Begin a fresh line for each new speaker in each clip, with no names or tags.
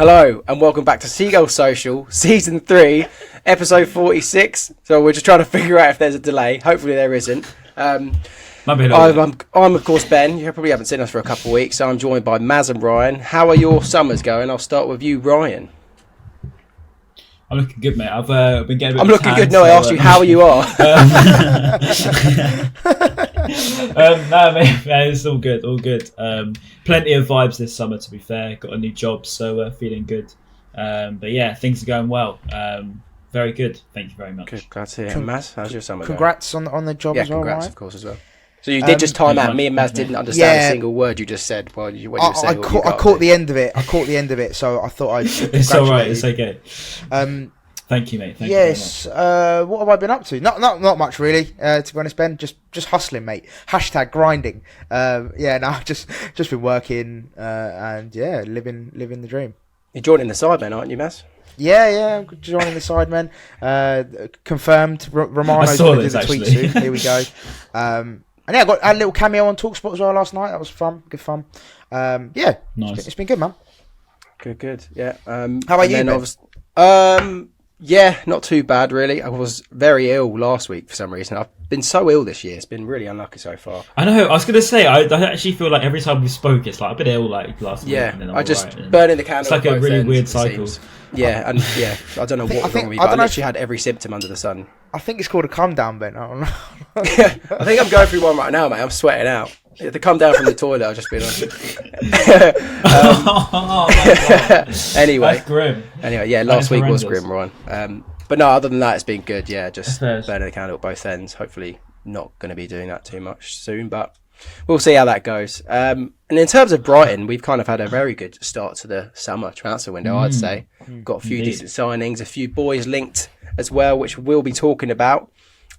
Hello and welcome back to Seagulls Social, Season 3, Episode 46. So we're just trying to figure out if there's a delay. Hopefully there isn't. I'm of course Ben. You probably haven't seen us for a couple of weeks. So I'm joined by Maz and Ryan. How are your summers going? I'll start with you, Ryan.
I'm looking good, mate. I've been getting a bit
I'm looking good. No, I asked you how you are.
No, mate, it's all good, all good. Plenty of vibes this summer, to be fair. Got a new job, so feeling good. But yeah, things are going well. Very good. Thank you very much.
Good, glad to hear it. Maz, how's your summer
Congrats on the job as well,
congrats,
Ryan.
Of course, as well. So you did just time out. Me and Maz didn't understand a single word you just said. When you were saying
I caught the end of it. So I thought I'd.
It's all right. It's okay. Thank you, mate. Thank you very much.
What have I been up to? Not much really. To be honest, Ben, just hustling, mate. # grinding. Just been working and living the dream.
You're joining the side, man, aren't you, Maz?
Yeah, I'm joining the side, man. Confirmed. Romano's going to do the tweet soon. Here we go. And yeah, I got a little cameo on TalkSport as well last night. That was fun. Good fun. Nice. It's been good, man.
Good. Yeah.
How about you, Ben?
Yeah, not too bad, really. I was very ill last week for some reason. I've been so ill this year. It's been really unlucky so far.
I know. I was going to say, I actually feel like every time we spoke, it's like I've been ill like last week. And then I'm
burning the candle.
It's like a really weird cycle.
Yeah, I don't know what's wrong with me, but I literally had every symptom under the sun.
I think it's called a come down, Ben. I don't know.
I think I'm going through one right now, mate. I'm sweating out. To come down from the toilet, I've just been Anyway.
That's grim.
Anyway, yeah, last week was grim, Ryan. But no, other than that, it's been good. Yeah, just burning the candle at both ends. Hopefully not going to be doing that too much soon, but we'll see how that goes. And in terms of Brighton, we've kind of had a very good start to the summer transfer window, I'd say. Got a few decent signings, a few boys linked as well, which we'll be talking about.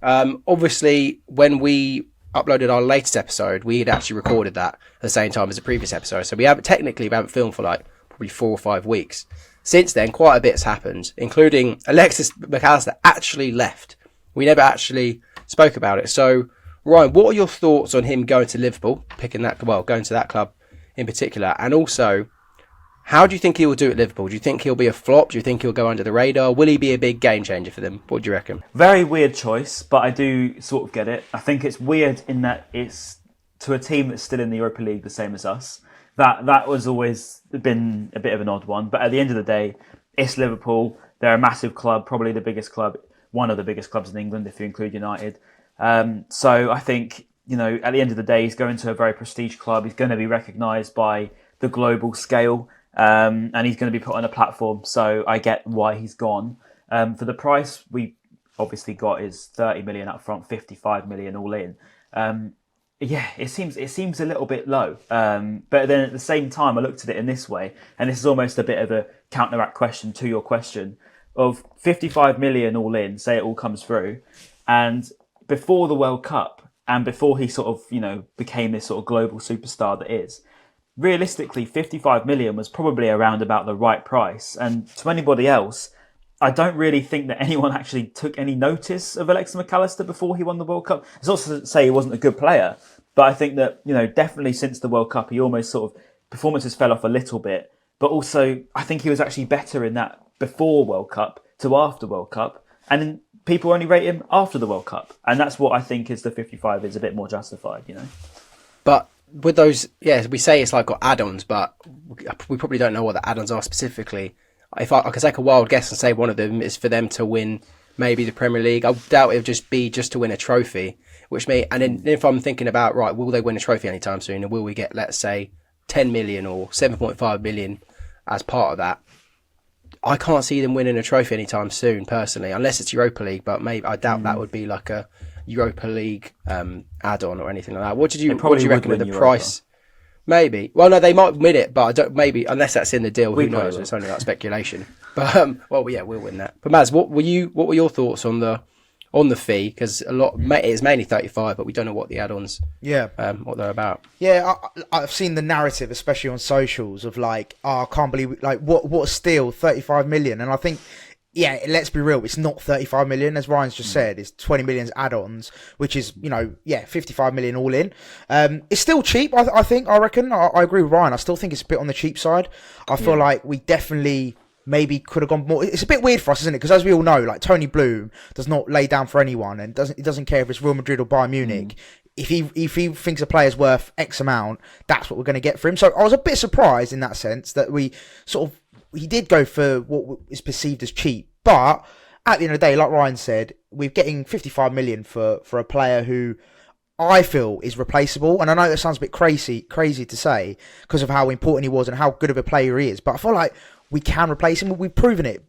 Obviously, when we uploaded our latest episode, we had actually recorded that at the same time as the previous episode. So we haven't filmed for like probably 4 or 5 weeks. Since then, quite a bit's happened, including Alexis Mac Allister actually left. We never actually spoke about it. So, Ryan, what are your thoughts on him going to Liverpool, going to that club in particular? And also, how do you think he will do at Liverpool? Do you think he'll be a flop? Do you think he'll go under the radar? Will he be a big game changer for them? What do you reckon?
Very weird choice, but I do sort of get it. I think it's weird in that it's to a team that's still in the Europa League, the same as us. That was always been a bit of an odd one. But at the end of the day, it's Liverpool. They're a massive club, probably the biggest club, one of the biggest clubs in England, if you include United. So I think, at the end of the day, he's going to a very prestige club. He's going to be recognised by the global scale. And he's going to be put on a platform, so I get why he's gone. For the price we obviously got is 30 million up front, 55 million all in. It seems a little bit low. But then at the same time, I looked at it in this way, and this is almost a bit of a counteract question to your question of 55 million all in. Say it all comes through, and before the World Cup, and before he sort of became this sort of global superstar that is. Realistically, 55 million was probably around about the right price. And to anybody else, I don't really think that anyone actually took any notice of Alexis Mac Allister before he won the World Cup. It's also to say he wasn't a good player, but I think that, definitely since the World Cup, he almost sort of, performances fell off a little bit. But also, I think he was actually better in that before World Cup to after World Cup. And then people only rate him after the World Cup. And that's what I think is the 55 is a bit more justified,
But with those, we say it's like got add-ons, but we probably don't know what the add-ons are specifically. If I could take a wild guess and say one of them is for them to win maybe the Premier League, I doubt it would just be to win a trophy. And then if I'm thinking about, right, will they win a trophy anytime soon? Or will we get, let's say, 10 million or 7.5 million as part of that? I can't see them winning a trophy anytime soon, personally, unless it's Europa League, but maybe I doubt that would be like a Europa League add-on or anything like that. What do you reckon of the price? Maybe. Well, no, they might win it, but I don't. Maybe unless that's in the deal, who knows? It's only like speculation. But we'll win that. But Maz, what were your thoughts on the fee? Because it's mainly 35, but we don't know what the add-ons. What they're about.
Yeah, I've seen the narrative, especially on socials, of like, I can't believe, like, what a steal, 35 million, and I think yeah, let's be real. It's not 35 million, as Ryan's just said. It's 20 million add-ons, which is, 55 million all in. It's still cheap, I reckon. I agree with Ryan. I still think it's a bit on the cheap side. I feel like we definitely maybe could have gone more. It's a bit weird for us, isn't it? Because as we all know, like Tony Bloom does not lay down for anyone, and doesn't care if it's Real Madrid or Bayern Munich. If he thinks a player's worth X amount, that's what we're going to get for him. So I was a bit surprised in that sense that he did go for what is perceived as cheap. But at the end of the day, like Ryan said, we're getting 55 million for a player who I feel is replaceable. And I know that sounds a bit crazy to say because of how important he was and how good of a player he is. But I feel like we can replace him. We've proven it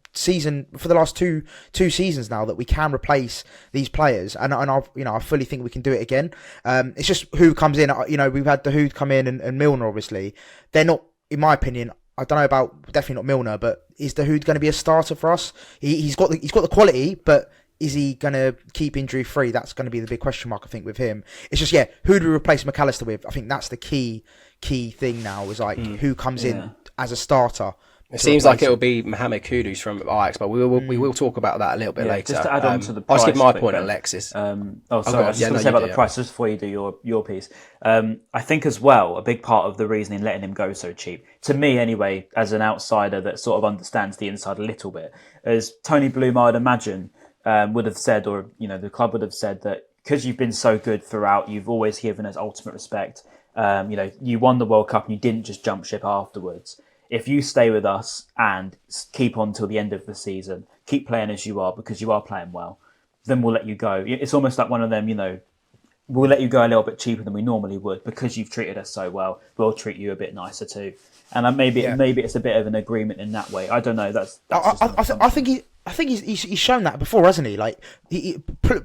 for the last two seasons now that we can replace these players, and I fully think we can do it again. It's just who comes in. We've had Dahoud come in and Milner. Obviously, they're not, in my opinion. I don't know about definitely not Milner, but is Dahoud going to be a starter for us? He's got the quality, but is he going to keep injury free? That's going to be the big question mark, I think, with him. It's just who do we replace Mac Allister with? I think that's the key thing now. Is like who comes in as a starter.
It seems like it will be Mohammed Kudus from Ajax, but we will talk about that a little bit later.
Just to add on to the price.
I'll give my point, Alexis.
I was just going to say about the price, just before you do your piece. I think as well, a big part of the reason in letting him go so cheap, to me anyway, as an outsider that sort of understands the inside a little bit, is Tony Bloom, I'd imagine, would have said, or the club would have said that because you've been so good throughout, you've always given us ultimate respect. You won the World Cup and you didn't just jump ship afterwards. If you stay with us and keep on till the end of the season, keep playing as you are because you are playing well, then we'll let you go. It's almost like one of them, we'll let you go a little bit cheaper than we normally would because you've treated us so well. We'll treat you a bit nicer too. And maybe it's a bit of an agreement in that way. I don't know.
I think he's shown that before, hasn't he? Like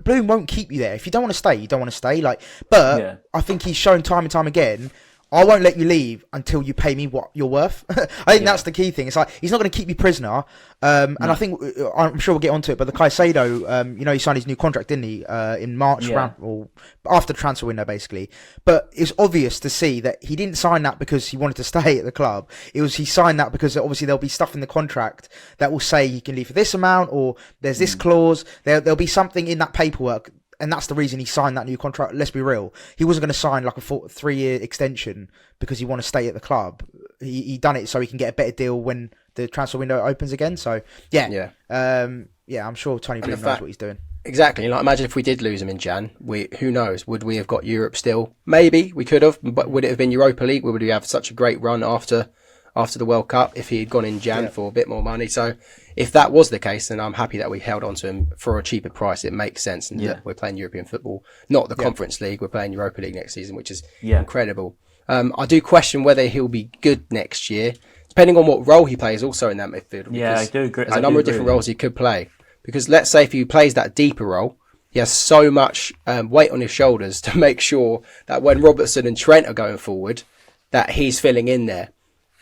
Bloom won't keep you there. If you don't want to stay, you don't want to stay. I think he's shown time and time again. I won't let you leave until you pay me what you're worth. I think that's the key thing. It's like he's not going to keep you prisoner. And I think I'm sure we'll get onto it. But the Caicedo, he signed his new contract, didn't he, in March, or after the transfer window, basically. But it's obvious to see that he didn't sign that because he wanted to stay at the club. He signed that because obviously there'll be stuff in the contract that will say he can leave for this amount, or there's this clause. There'll be something in that paperwork. And that's the reason he signed that new contract. Let's be real. He wasn't going to sign like a 3-year extension because he want to stay at the club. He done it so he can get a better deal when the transfer window opens again. So, I'm sure Tony Bloom knows what he's doing.
Exactly. Imagine if we did lose him in Jan. Who knows? Would we have got Europe still? Maybe we could have. But would it have been Europa League? Would we have such a great run after the World Cup if he had gone in Jan for a bit more money? So if that was the case, then I'm happy that we held on to him for a cheaper price. It makes sense. And we're playing European football, not the Conference League. We're playing Europa League next season, which is incredible. I do question whether he'll be good next year, depending on what role he plays also in that midfield.
Yeah, I do agree.
There's a number of different roles he could play. Because let's say if he plays that deeper role, he has so much weight on his shoulders to make sure that when Robertson and Trent are going forward, that he's filling in there.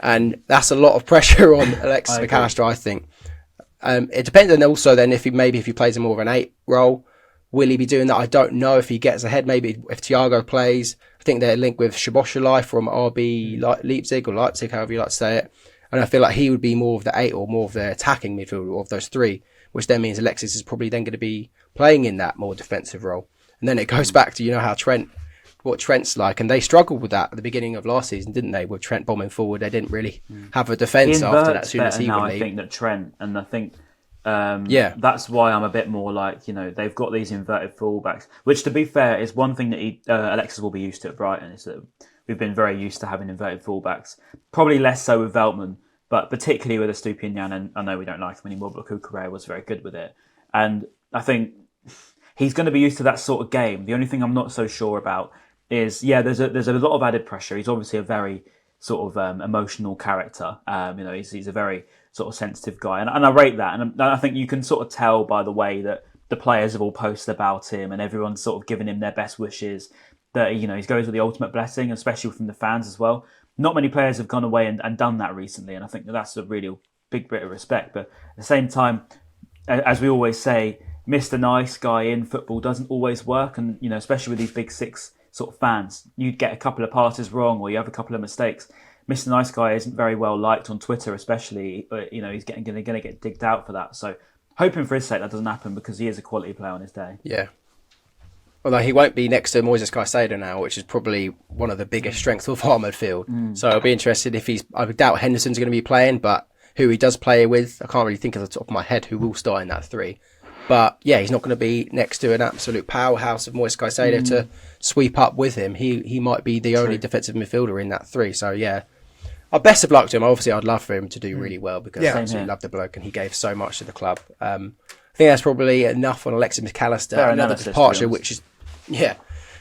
And that's a lot of pressure on Alexis Mac Allister, I think. It depends, and also then if he plays a more of an 8 role, will he be doing that? I don't know if he gets ahead. Maybe if Thiago plays, I think they're linked with Szoboszlai from RB Leipzig or Leipzig, however you like to say it. And I feel like he would be more of the 8 or more of the attacking midfielder of those 3, which then means Alexis is probably then going to be playing in that more defensive role. And then it goes back to how what Trent's like, and they struggled with that at the beginning of last season, didn't they? With Trent bombing forward, they didn't really have a defence after that. As soon as he would leave.
I think that Trent, and I think that's why I'm a bit more like they've got these inverted fullbacks, which to be fair is one thing that Alexis will be used to at Brighton. Is that we've been very used to having inverted fullbacks, probably less so with Veltman, but particularly with Estupiñán, and I know we don't like him anymore, but Cucurella was very good with it, and I think he's going to be used to that sort of game. The only thing I'm not so sure about is there's a lot of added pressure. He's obviously a very sort of emotional character. He's a very sort of sensitive guy, and I rate that. And I think you can sort of tell by the way that the players have all posted about him, and everyone's sort of giving him their best wishes. That he goes with the ultimate blessing, especially from the fans as well. Not many players have gone away and done that recently, and I think that's a really big bit of respect. But at the same time, as we always say, Mr. Nice Guy in football doesn't always work, and especially with these big 6 sort of fans, you'd get a couple of passes wrong or you have a couple of mistakes. Mr. Nice Guy isn't very well liked on Twitter, especially. He's going to get digged out for that. So hoping for his sake that doesn't happen because he is a quality player on his day.
Yeah. Although he won't be next to Moises Caicedo now, which is probably one of the biggest strengths of our midfield. So I'll be interested if I doubt Henderson's going to be playing, but who he does play with, I can't really think of the top of my head who will start in that 3. But yeah, he's not going to be next to an absolute powerhouse of Moises Caicedo to sweep up with him. He might be the only defensive midfielder in that 3. So yeah, best of luck to him. Obviously, I'd love for him to do really well because I absolutely love the bloke and he gave so much to the club. I think that's probably enough on Alexis Mac Allister. Another departure, which is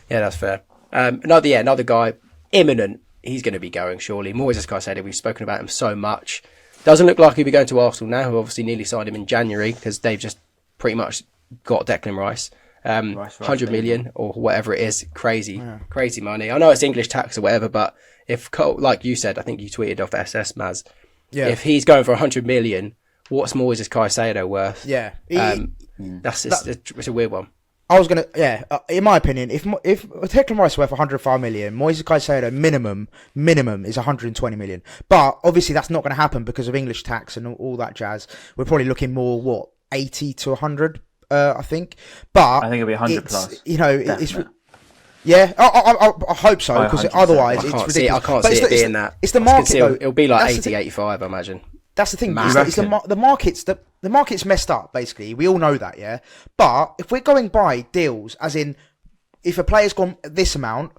that's fair. Another guy imminent. He's going to be going surely. Moises Caicedo. We've spoken about him so much. Doesn't look like he'll be going to Arsenal now, who obviously nearly signed him in January because they've just pretty much got Declan Rice. 100 million or whatever it is, crazy money. I know it's English tax or whatever, but if like you said, I think you tweeted off SS Maz. Yeah. If he's going for 100 million, what's Moises Caicedo worth?
Yeah,
it's a weird one.
I was gonna, in my opinion, if Declan Rice is worth 105 million, Moises Caicedo minimum is 120 million. But obviously that's not going to happen because of English tax and all that jazz. We're probably looking more 80 to 100, I think. But
I think it'll be 100 plus.
You know, it's. Yeah, I hope so because otherwise it's ridiculous.
I can't see it being that.
It's the market.
It'll be like 80, 85, I imagine.
That's the thing. It's the market's the market's messed up. Basically, we all know that. Yeah, but if we're going by deals, as in, if a player's gone this amount,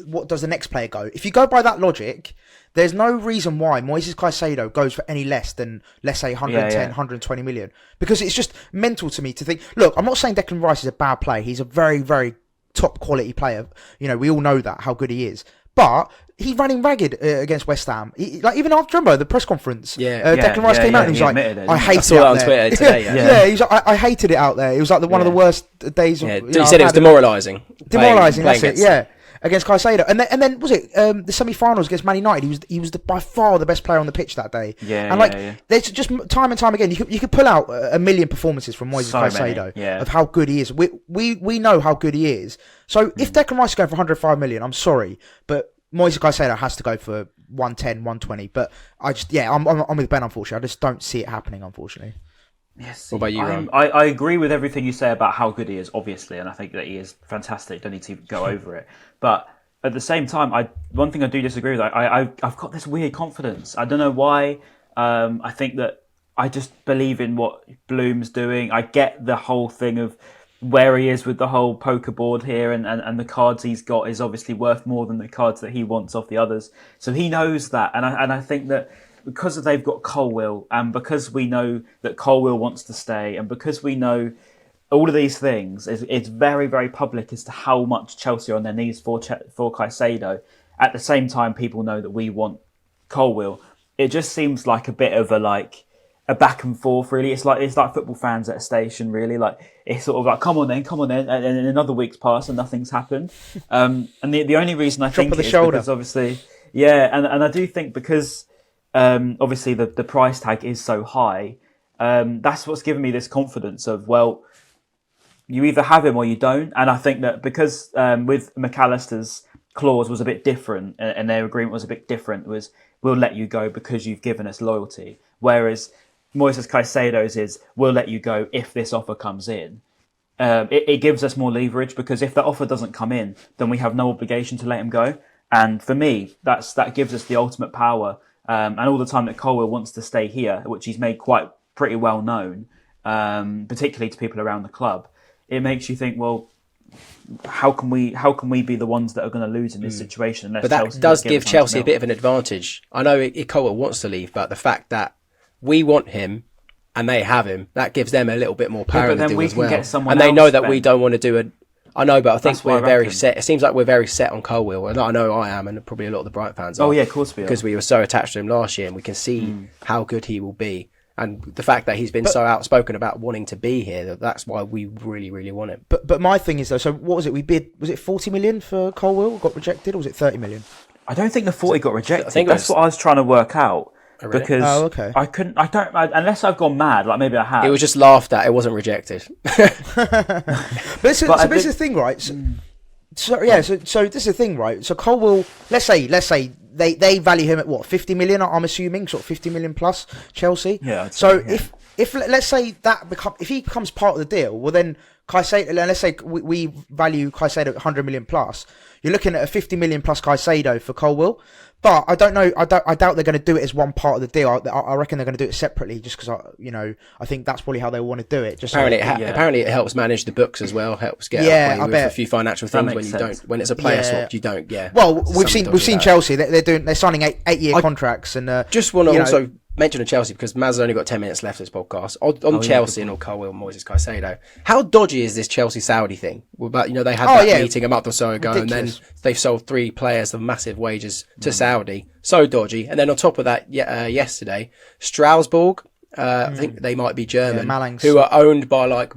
what does the next player go? If you go by that logic, there's no reason why Moises Caicedo goes for any less than, let's say, 110, 120 million. Because it's just mental to me to think. Look, I'm not saying Declan Rice is a bad player. He's a very, very top quality player. You know, we all know that how good he is. But he ran in ragged against West Ham. Even after the press conference, Declan Rice came out and he was like, "I hate it out there."
On Twitter today.
He was like, I hated it out there. It was like one of the worst days.
He said it was demoralising.
Demoralising. That's it. Yeah, against Caicedo, and then was it the semi-finals against Man United? He was by far the best player on the pitch that day. There's just time and time again. You could pull out a million performances from Moises Caicedo of how good he is. We know how good he is. So if Declan Rice is going for 105 million, I'm sorry, but Moises Caicedo has to go for 110, 120. But I'm with Ben. Unfortunately, I just don't see it happening. Unfortunately.
Yes.
What about you, Ron?
I agree with everything you say about how good he is, obviously, and I think that he is fantastic. Don't need to go over it. But at the same time, one thing I do disagree with, I've got this weird confidence. I don't know why. I think that I just believe in what Bloom's doing. I get the whole thing of where he is with the whole poker board here, and the cards he's got is obviously worth more than the cards that he wants off the others. So he knows that, and I think that because they've got Colwill, and because we know that Colwill wants to stay, and because we know all of these things, it's very, very public as to how much Chelsea are on their knees for Caicedo. At the same time, people know that we want Colwill. It just seems like a bit of a back and forth, really. It's like football fans at a station, really. Like it's sort of like, come on then, and another week's passed and nothing's happened. And the only reason I think is because obviously, and I do think because obviously the price tag is so high. That's what's given me this confidence of, well, you either have him or you don't. And I think that because with Mac Allister's clause was a bit different and their agreement was a bit different, was we'll let you go because you've given us loyalty. Whereas Moises Caicedo's is we'll let you go if this offer comes in. It gives us more leverage because if that offer doesn't come in, then we have no obligation to let him go. And for me, that gives us the ultimate power. And all the time that Colwill wants to stay here, which he's made pretty well known, particularly to people around the club, it makes you think, well, how can we be the ones that are going to lose in this situation?
But that does give Chelsea a bit of an advantage. I know Colwill wants to leave, but the fact that we want him and they have him, that gives them a little bit more power in the deal as well. And they know that we don't want to do it. I know, but I think we're very set. It seems like we're very set on Colwill, and I know I am, and probably a lot of the Brighton fans are.
Oh yeah, of course we are.
Because we were so attached to him last year, and we can see how good he will be. And the fact that he's been so outspoken about wanting to be here, that's why we really, really want him.
But my thing is, though, so what was it? We bid, was it 40 million for Colwill? Got rejected, or was it 30 million?
I don't think the 40 got rejected. I think that's what I was trying to work out.
Oh, really?
Because unless I've gone mad, like maybe I have.
It was just laughed at, it wasn't rejected.
But this is the thing, right? So, So this is the thing, right? So Colwill, let's say they value him at what, 50 million? I'm assuming sort of 50 million plus Chelsea.
Yeah.
If let's say if he becomes part of the deal, well then Caicedo, let's say we value Caicedo at 100 million plus. You're looking at a 50 million plus Caicedo for Colwill. But I don't know. I doubt they're going to do it as one part of the deal. I reckon they're going to do it separately, just because I think that's probably how they want to do it. Just
apparently it helps manage the books as well. Helps get with a few financial things when it's a player swap, you don't. Yeah.
Well, we've seen Chelsea. They're signing 8-year contracts, and
just want to also mention of Chelsea, because Maz has only got 10 minutes left of this podcast. On Chelsea and on Colwill and Moises Caicedo, how dodgy is this Chelsea Saudi thing? About they had that meeting a month or so ago, ridiculous. And then they've sold 3 players of massive wages to Saudi. So dodgy. And then on top of that, yesterday, Strasbourg, I think they might be German, who are owned by like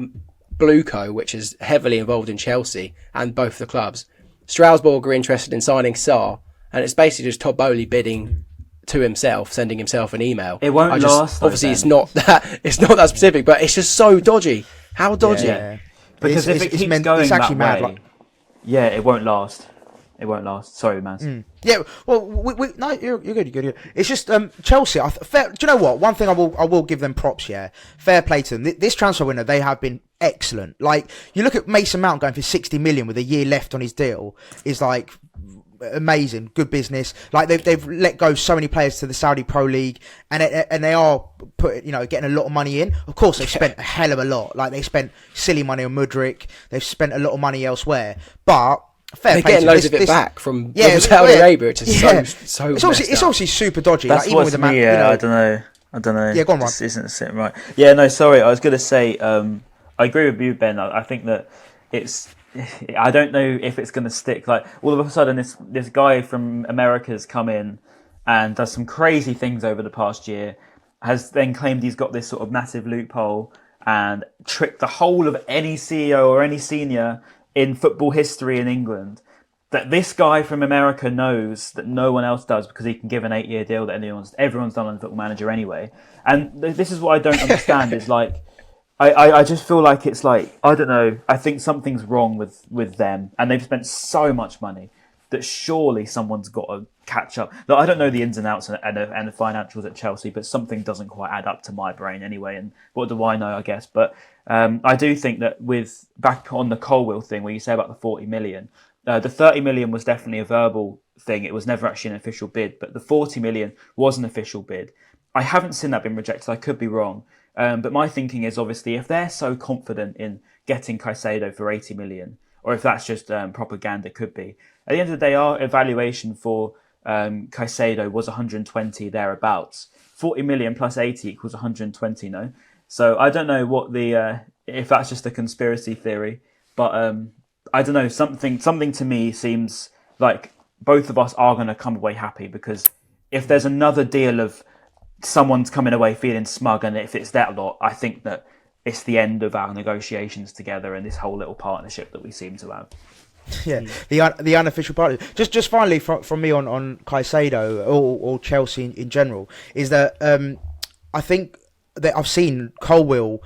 Blueco, which is heavily involved in Chelsea and both the clubs. Strasbourg are interested in signing Sarr, and it's basically just Todd Bowley bidding to himself, sending himself an email.
It won't last.
Obviously, it's not that specific, but it's just so dodgy. How dodgy?
Yeah. Because if it keeps going that way, it won't last. It won't last. Sorry, man.
Yeah. Well, no, you're good. It's just Chelsea. Do you know what? One thing I will give them props. Yeah, fair play to them. This transfer window, they have been excellent. Like, you look at Mason Mount going for 60 million with a year left on his deal, is like amazing, good business. Like they've let go so many players to the Saudi Pro League, and they are getting a lot of money in. Of course, they've spent a hell of a lot. Like, they spent silly money on Mudryk. They've spent a lot of money elsewhere, but
they're getting loads of it back from Saudi Arabia, which is so.
It's obviously super dodgy.
That's
like, even with the man,
I don't know.
Yeah, go on, Ryan.
This isn't sitting right. Yeah, no, sorry. I was going to say, I agree with you, Ben. I think that I don't know if it's going to stick. Like, all of a sudden, this guy from America's come in and does some crazy things over the past year, has then claimed he's got this sort of massive loophole and tricked the whole of any CEO or any senior in football history in England, that this guy from America knows that no one else does, because he can give an 8-year deal that everyone's done on Football Manager anyway. And this is what I don't understand is like, I just feel like it's like, I don't know, I think something's wrong with them, and they've spent so much money that surely someone's got to catch up. Like, I don't know the ins and outs and the financials at Chelsea, but something doesn't quite add up to my brain anyway, and what do I know, I guess. But I do think that back on the Colwill thing, where you say about the 40 million, the 30 million was definitely a verbal thing. It was never actually an official bid, but the 40 million was an official bid. I haven't seen that been rejected. I could be wrong. But my thinking is, obviously, if they're so confident in getting Caicedo for 80 million, or if that's just propaganda, could be. At the end of the day, our evaluation for Caicedo was 120 thereabouts. 40 million plus 80 equals 120, no? So I don't know what if that's just a conspiracy theory, but I don't know. Something to me seems like both of us are going to come away happy, because if there's another deal of someone's coming away feeling smug, and if it's that lot, I think that it's the end of our negotiations together and this whole little partnership that we seem to have.
Yeah, the unofficial partnership. Just finally from me on Caicedo or Chelsea in general, is that I think that I've seen Colwill.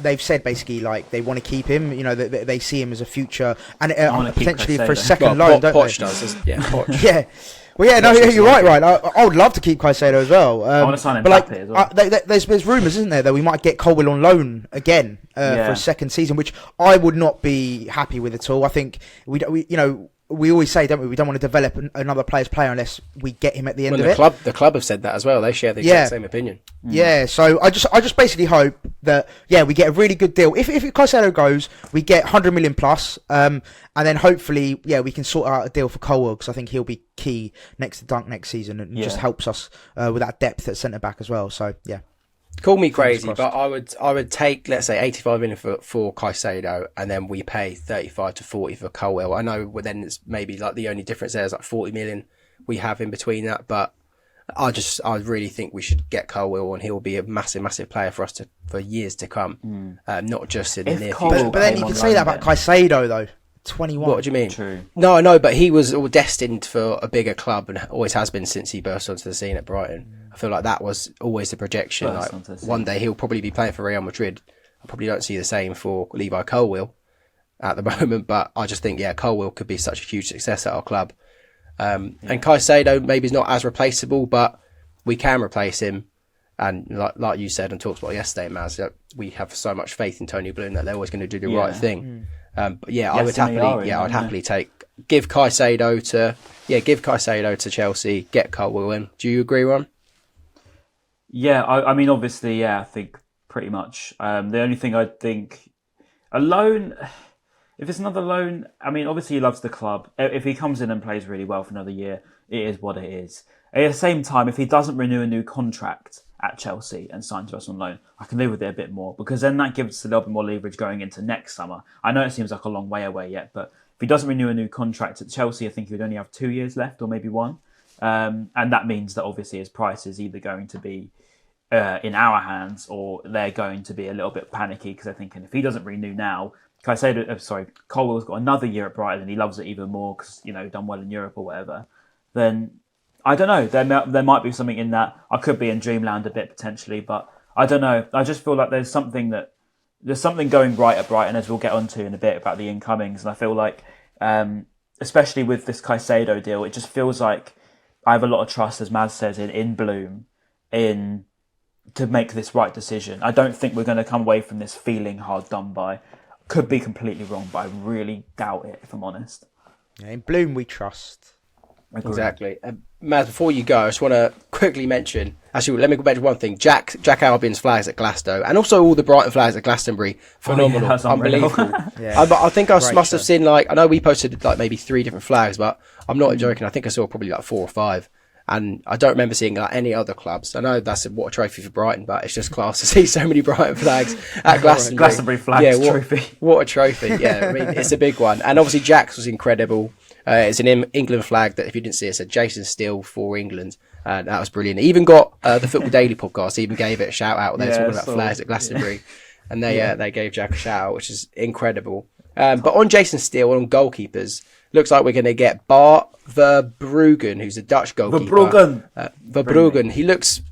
They've said basically like they want to keep him. They see him as a future and potentially for a second loan. Don't
Poch
they?
Does, Poch.
Yeah. Well, yeah, no, you're right, Ryan. I would love to keep Caicedo as well.
I want to sign him as well.
There's rumours, isn't there, that we might get Colwill on loan again for a second season, which I would not be happy with at all. I think we always say, don't we? We don't want to develop another player's player unless we get him at the end of it.
The club have said that as well. They share the exact same opinion.
Yeah, so I just basically hope that we get a really good deal. If Caicedo goes, we get 100 million plus, and then hopefully we can sort out a deal for Colwill, because I think he'll be key next to Dunk next season, and just helps us with that depth at centre back as well. So yeah.
Call me crazy, but I would take, let's say, 85 million for Caicedo, and then we pay 35 to 40 for Colwill. I know then it's maybe like the only difference there is like 40 million we have in between that, but I really think we should get Colwill, and he'll be a massive, massive player for us for years to come, not just in the near future.
But then you can say that about Caicedo though. 21.
What do you mean?
True.
No, but he was all destined for a bigger club, and always has been since he burst onto the scene at Brighton. I feel like that was always the projection. Like, one day he'll probably be playing for Real Madrid. I probably don't see the same for Levi Colwill. at the moment, but I just think, Colwill could be such a huge success at our club. And Caicedo maybe is not as replaceable, but we can replace him. And like you said on TalkSport yesterday, Maz, we have so much faith in Tony Bloom that they're always going to do the right thing. But I would happily, I'd happily give Caicedo to Chelsea, get Colwill in. Do you agree, Ron?
Yeah, I mean, obviously, I think pretty much. The only thing I think, a loan, if it's another loan, I mean, obviously he loves the club. If he comes in and plays really well for another year, it is what it is. At the same time, if he doesn't renew a new contract at Chelsea and sign to us on loan, I can live with it a bit more, because then that gives us a little bit more leverage going into next summer. I know it seems like a long way away yet, but if he doesn't renew a new contract at Chelsea, I think he would only have 2 years left, or maybe one. And that means that obviously his price is either going to be in our hands, or they're going to be a little bit panicky because they're thinking if he doesn't renew now, Colwill's got another year at Brighton and he loves it even more because, done well in Europe or whatever, then I don't know. There might be something in that. I could be in dreamland a bit potentially, but I don't know. I just feel like there's something going right at Brighton, as we'll get onto in a bit, about the incomings. And I feel like, especially with this Caicedo deal, it just feels like I have a lot of trust, as Maz says, in Bloom, to make this right decision. I don't think we're going to come away from this feeling hard done by. Could be completely wrong, but I really doubt it, if I'm honest.
Yeah, in Bloom we trust.
Agreed. Exactly. Maz, before you go, I just want to quickly mention, actually, let me mention one thing. Jack Albion's flags at Glasgow, and also all the Brighton flags at Glastonbury. Phenomenal. Unbelievable. I think I must have seen, I know we posted maybe 3 different flags, but I'm not joking. I think I saw probably 4 or 5. And I don't remember seeing any other clubs. I know that's what a trophy for Brighton, but it's just class to see so many Brighton flags at Glastonbury.
Glastonbury flags trophy.
What a trophy. Yeah, I mean, it's a big one. And obviously Jack's was incredible. It's an England flag that, if you didn't see it, said Jason Steele for England. And that was brilliant. It even got the Football Daily podcast, even gave it a shout out. They were talking about flags at Glastonbury. And they gave Jack a shout out, which is incredible. But on Jason Steele, on goalkeepers, looks like we're going to get Bart Verbruggen, who's a Dutch goalkeeper. Verbruggen. He looks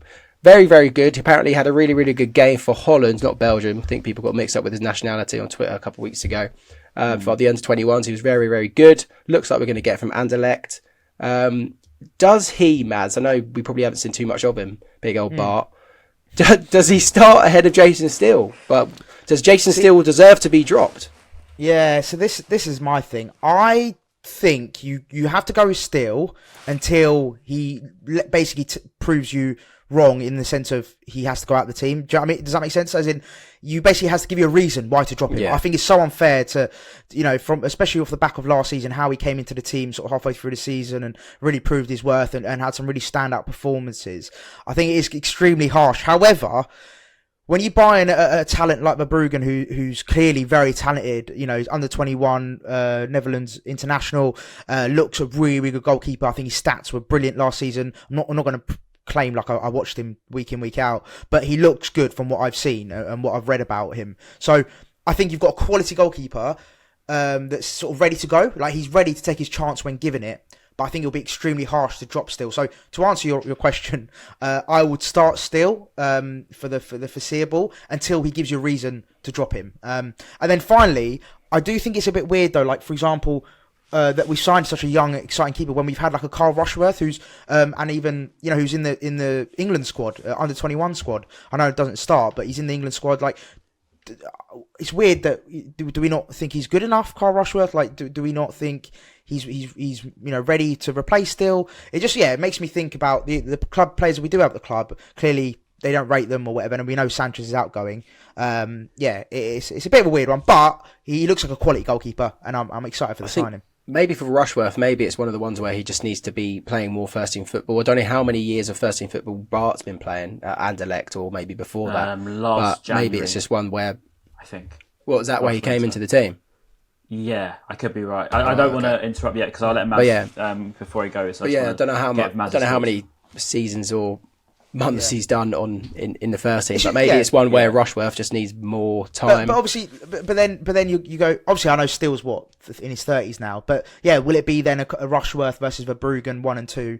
very, very good. He apparently had a really, really good game for Holland, not Belgium. I think people got mixed up with his nationality on Twitter a couple of weeks ago. For the under-21s, he was very, very good. Looks like we're going to get from Anderlecht. Does he, Mads? I know we probably haven't seen too much of him, big old Bart. Does he start ahead of Jason Steele? But does Jason Steele deserve to be dropped?
Yeah, so this is my thing. I think you have to go with Steele until he basically proves you wrong, in the sense of he has to go out the team. Do you know what I mean? Does that make sense? As in, you basically has to give you a reason why to drop him. Yeah. I think it's so unfair to, especially off the back of last season, how he came into the team sort of halfway through the season and really proved his worth and had some really standout performances. I think it is extremely harsh. However, when you buy in a talent like Verbruggen, who's clearly very talented, he's under 21, Netherlands international, looks a really, really good goalkeeper. I think his stats were brilliant last season. I'm not going to claim I watched him week in, week out, but he looks good from what I've seen and what I've read about him. So I think you've got a quality goalkeeper that's sort of ready to go. He's ready to take his chance when given it. But I think it'll be extremely harsh to drop Steele. So to answer your question, I would start Steele for the foreseeable until he gives you a reason to drop him. And then finally, I do think it's a bit weird though. For example, that we signed such a young, exciting keeper when we've had a Carl Rushworth who's and even who's in the England squad, under 21 squad. I know it doesn't start, but he's in the England squad. It's weird that do we not think he's good enough, Carl Rushworth? Do we not think he's ready to replace Steele? It just it makes me think about the club players that we do have at the club. Clearly they don't rate them or whatever, and we know Sanchez is outgoing. It's a bit of a weird one, but he looks like a quality goalkeeper, and I'm excited for the signing.
Maybe for Rushworth, maybe it's one of the ones where he just needs to be playing more first-team football. I don't know how many years of first-team football Bart's been playing at Anderlecht, or maybe before that.
Last January,
maybe it's just one where...
I think.
What, was that where he came into the team?
Yeah, I could be right. I don't want to interrupt yet because I'll let Matt before he goes.
I don't know how many seasons or months he's done in the first team. But maybe it's one where Rushworth just needs more time.
But obviously, but then you go. Obviously, I know Steele's in his 30s now. But yeah, will it be then a Rushworth versus Verbruggen 1 and 2,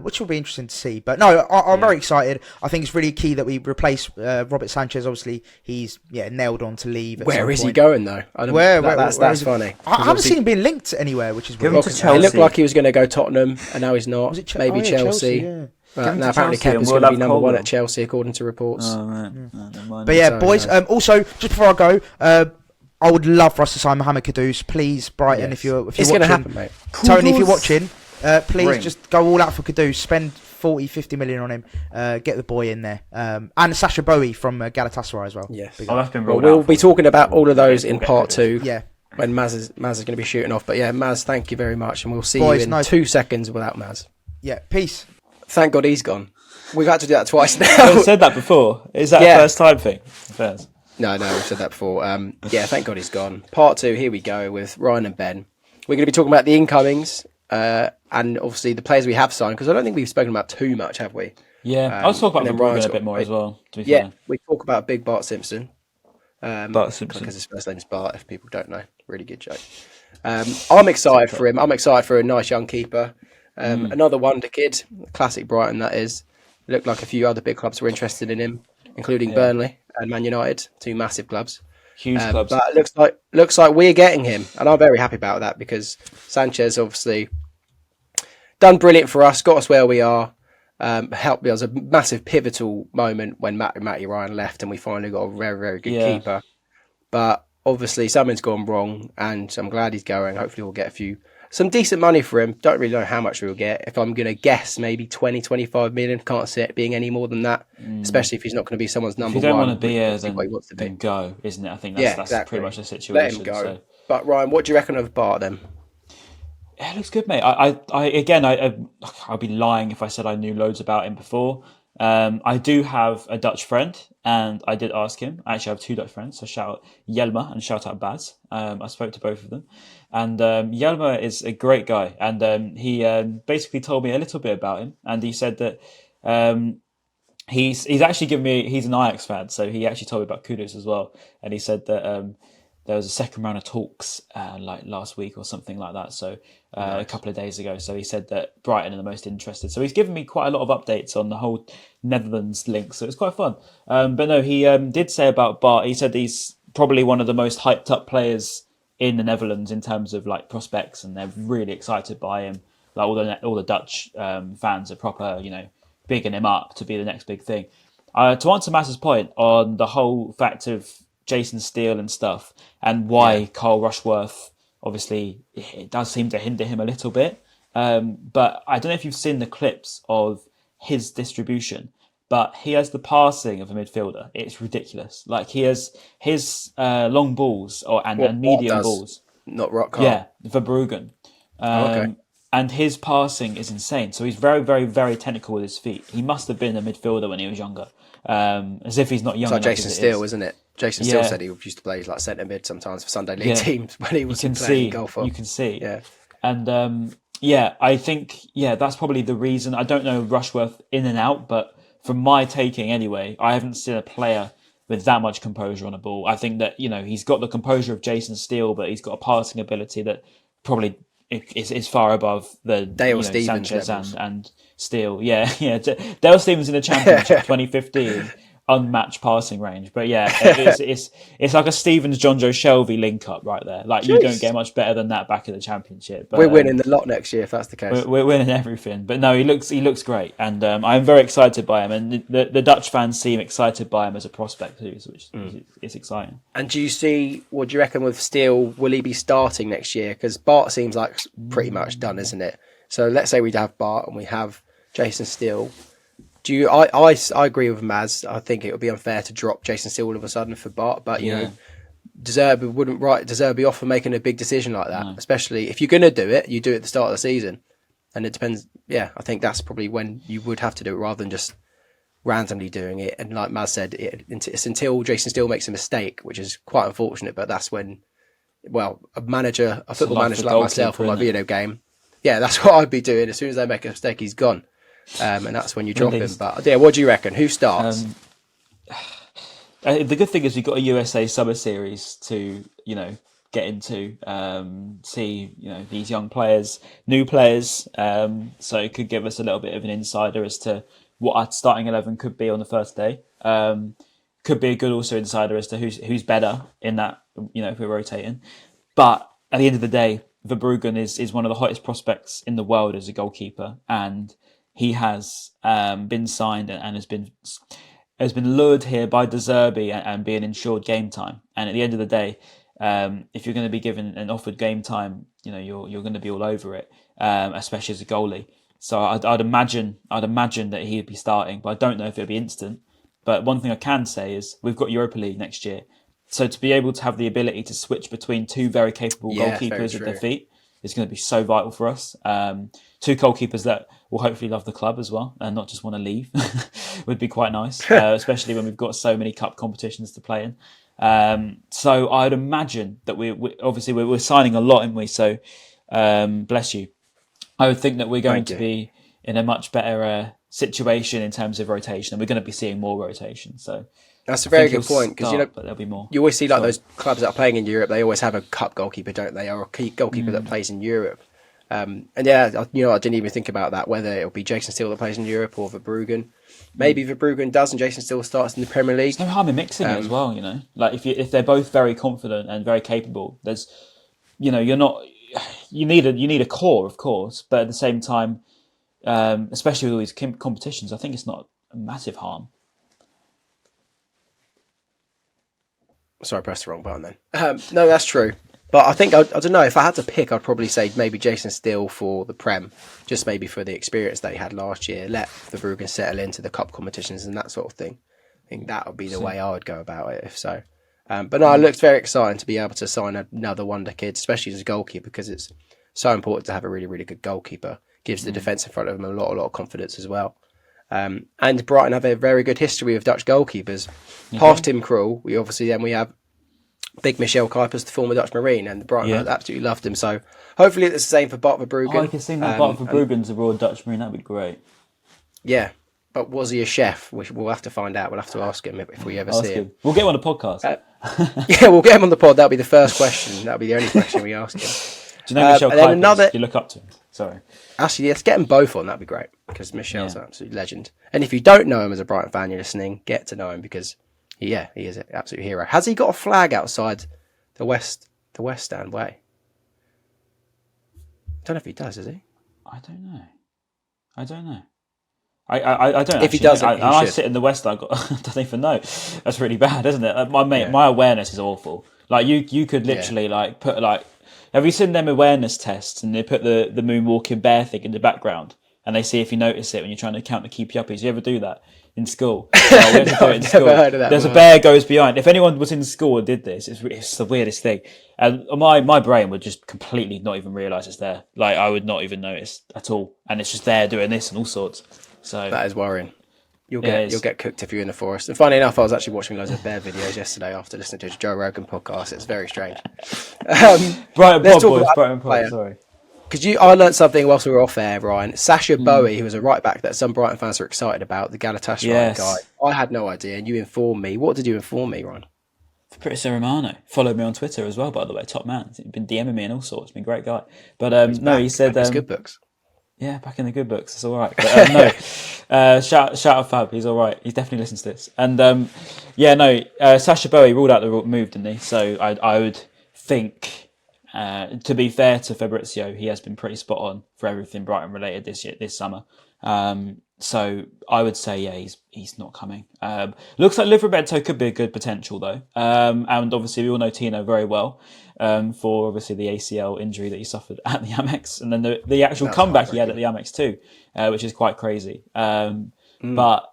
which will be interesting to see. But no, I'm very excited. I think it's really key that we replace Robert Sanchez. Obviously, he's nailed on to leave.
Where is he going though? That's funny.
I haven't seen him being linked anywhere, which is weird.
It looked like he was going to go Tottenham, and now he's not. Maybe Chelsea. Now apparently Kepa's going to be number one at Chelsea according to reports.
But yeah, boys. Also, just before I go, I would love for us to sign Mohammed Kudus, please, Brighton. If you're watching,
going to happen, mate.
Tony, if you're watching, please just go all out for Kudus. Spend 40-50 million on him. Get the boy in there, and Sasha Bowie from Galatasaray as well.
Yes,
that's been
we'll be talking about all of those in part 2.
Yeah.
When Maz is going to be shooting off. But yeah, Maz, thank you very much, and we'll see you in 2 seconds without Maz.
Yeah, peace.
Thank God he's gone. We've had to do that twice now.
I've said that before. Is that a first time thing? First.
No, we've said that before. Thank God he's gone. Part 2, here we go with Ryan and Ben. We're going to be talking about the incomings and obviously the players we have signed, because I don't think we've spoken about too much, have we?
Yeah, I'll talk about Verbruggen a bit more as well. To be fair.
We talk about big Bart Simpson.
Bart Simpson.
Because his first name is Bart, if people don't know. Really good joke. I'm excited for him. I'm excited for a nice young keeper. Another wonder kid, classic Brighton that is. Looked like a few other big clubs were interested in him, including Burnley and Man United, 2 massive clubs.
Huge clubs.
But it looks like we're getting him, and I'm very happy about that because Sanchez obviously done brilliant for us, got us where we are. Helped. There was a massive pivotal moment when Matty Ryan left, and we finally got a very, very good keeper. But obviously something's gone wrong, and I'm glad he's going. Hopefully we'll get some decent money for him. Don't really know how much we'll get. If I'm going to guess, maybe 25 million. Can't see it being any more than that, especially if he's not going to be someone's number one.
If you don't
one,
want to be here, then go, isn't it? I think that's
exactly.
pretty much the situation.
Let him go. So. But Ryan, what do you reckon of Bart then?
Yeah, it looks good, mate. I'd be lying if I said I knew loads about him before. I do have a Dutch friend, and I did ask him. I actually have 2 Dutch friends, so shout out Jelmer and shout out Baz. I spoke to both of them. And Jelmer is a great guy, and he basically told me a little bit about him, and he said that he's actually given me, he's an Ajax fan, so he actually told me about Kudus as well, and he said that there was a second round of talks like last week or something like that, so a couple of days ago. So he said that Brighton are the most interested. So he's given me quite a lot of updates on the whole Netherlands link, so it's quite fun. But no, he did say about Bart, he said he's probably one of the most hyped up players in the Netherlands in terms of like prospects, and they're really excited by him. Like all the Dutch fans are proper, bigging him up to be the next big thing. To answer Mass's point on the whole fact of Jason Steele and stuff, and why Carl Rushworth, obviously, it does seem to hinder him a little bit. But I don't know if you've seen the clips of his distribution, but he has the passing of a midfielder. It's ridiculous. Like he has his long balls and medium balls.
Not rock hard.
Yeah, Verbruggen.
Okay.
And his passing is insane. So he's very, very, very technical with his feet. He must have been a midfielder when he was younger. As if he's not young enough.
It's like Jason Steele, isn't it? Jason Steele said he used to play like centre mid sometimes for Sunday League teams when he was playing golf.
You can see.
Yeah.
And I think that's probably the reason. I don't know Rushworth in and out, but from my taking anyway, I haven't seen a player with that much composure on a ball. I think that, he's got the composure of Jason Steele, but he's got a passing ability that probably is far above the
Dale Stevens
Sanchez and Steele. Yeah. Dale Stevens in the Championship 2015. Unmatched passing range, but it's like a Stevens John Joe Shelby link up right there. Like you don't get much better than that back in the Championship. But,
we're winning the lot next year if that's the case.
We're winning everything. But no, he looks great, and I'm very excited by him. And the Dutch fans seem excited by him as a prospect too, which is exciting.
And what do you reckon with Steele? Will he be starting next year? Because Bart seems like pretty much done, isn't it? So let's say we have Bart and we have Jason Steele. I agree with Maz. I think it would be unfair to drop Jason Steele all of a sudden for Bart, but De Zerbi wouldn't write De Zerbi off for making a big decision like that. No. Especially if you're going to do it, you do it at the start of the season, and it depends. Yeah, I think that's probably when you would have to do it rather than just randomly doing it. And like Maz said, it's until Jason Steele makes a mistake, which is quite unfortunate. But that's when, a football manager like myself on my video game, that's what I'd be doing. As soon as they make a mistake, he's gone. and that's when you drop him. But yeah, what do you reckon? Who starts?
The good thing is we've got a USA Summer Series to, get into, see, these young players, new players. So it could give us a little bit of an insider as to what our starting 11 could be on the first day. Could be a good also insider as to who's better in that, if we're rotating. But at the end of the day, Verbruggen is one of the hottest prospects in the world as a goalkeeper, and he has been signed and has been lured here by De Zerbi and being ensured game time. And at the end of the day, if you're going to be given and offered game time, you're going to be all over it, especially as a goalie. So I'd imagine that he'd be starting, but I don't know if it'll be instant. But one thing I can say is we've got Europa League next year. So to be able to have the ability to switch between two very capable goalkeepers at their feet is going to be so vital for us. Two goalkeepers that will hopefully love the club as well and not just want to leave would be quite nice, especially when we've got so many cup competitions to play in. So I'd imagine that we're signing a lot, aren't we? So bless you. I would think that we're going to be in a much better situation in terms of rotation, and we're going to be seeing more rotation. So
that's a very good point, because
but there'll be more.
You always see those clubs that are playing in Europe. They always have a cup goalkeeper, don't they, or a key goalkeeper that plays in Europe. And I didn't even think about that, whether it'll be Jason Steele that plays in Europe or Verbruggen. Maybe Verbruggen does and Jason Steele starts in the Premier League.
There's no harm in mixing it as well, Like if they're both very confident and very capable, there's, you need a core, of course, but at the same time, especially with all these competitions, I think it's not a massive harm.
Sorry, I pressed the wrong button then. No, that's true. But I think, I don't know, if I had to pick, I'd probably say maybe Jason Steele for the Prem, just maybe for the experience that he had last year. Let Verbruggen settle into the cup competitions and that sort of thing. I think that would be the way I would go about it, if so. But no, it looks very exciting to be able to sign another wonder kid, especially as a goalkeeper, because it's so important to have a really, really good goalkeeper. Gives the defence in front of them a lot of confidence as well. And Brighton have a very good history of Dutch goalkeepers. Past Tim Krul, we have Big Michel Kuipers, the former Dutch Marine, and Brighton absolutely loved him. So hopefully it's the same for Bart Verbruggen.
I can see that Bart Verbruggen's a Royal Dutch Marine. That'd be great.
Yeah, but was he a chef? We'll have to find out. We'll have to ask him if we ever see him.
We'll get him on the podcast.
We'll get him on the pod. That'll be the first question. That'll be the only question we ask him.
Do you know Michel Kuipers? You look up to him. Sorry.
Actually, let's get them both on. That'd be great, because Michel's an absolute legend. And if you don't know him as a Brighton fan, you're listening, get to know him, because he is an absolute hero. Has he got a flag outside the West Stand way? I don't know if he does he?
I don't know. I don't.
If he does,
I sit in the West. I don't even know. That's really bad, isn't it? My awareness is awful. Like you could literally put. Have you seen them awareness tests, and they put the moonwalking bear thing in the background, and they see if you notice it when you're trying to count the keep you uppies? You ever do that in school?
Heard of that.
There's a bear goes behind. If anyone was in school and did this, it's the weirdest thing. And my brain would just completely not even realise it's there. Like I would not even notice at all, and it's just there doing this and all sorts. So
that is worrying. You'll get cooked if you're in the forest. And funny enough, I was actually watching loads of bear videos yesterday after listening to a Joe Rogan podcast. It's very strange.
Brighton Pod, sorry.
Because I learned something whilst we were off air, Ryan. Sasha Bowie, who was a right back that some Brighton fans are excited about, the Galatasaray guy. I had no idea, and you informed me. What did you inform me, Ryan?
Fabrizio Romano followed me on Twitter as well, by the way. Top man. He's been DMing me and all sorts. Been a great guy. But he said
good books.
Yeah, back in the good books. It's all right. But shout out Fab. He's all right. He definitely listens to this. And Sasha Bowie ruled out the move, didn't he? So I would think, to be fair to Fabrizio, he has been pretty spot on for everything Brighton related this summer. So I would say, he's not coming. Looks like Livramento could be a good potential though. And obviously we all know Tino very well. For obviously the ACL injury that he suffered at the Amex, and then the actual comeback he had at the Amex too, which is quite crazy. But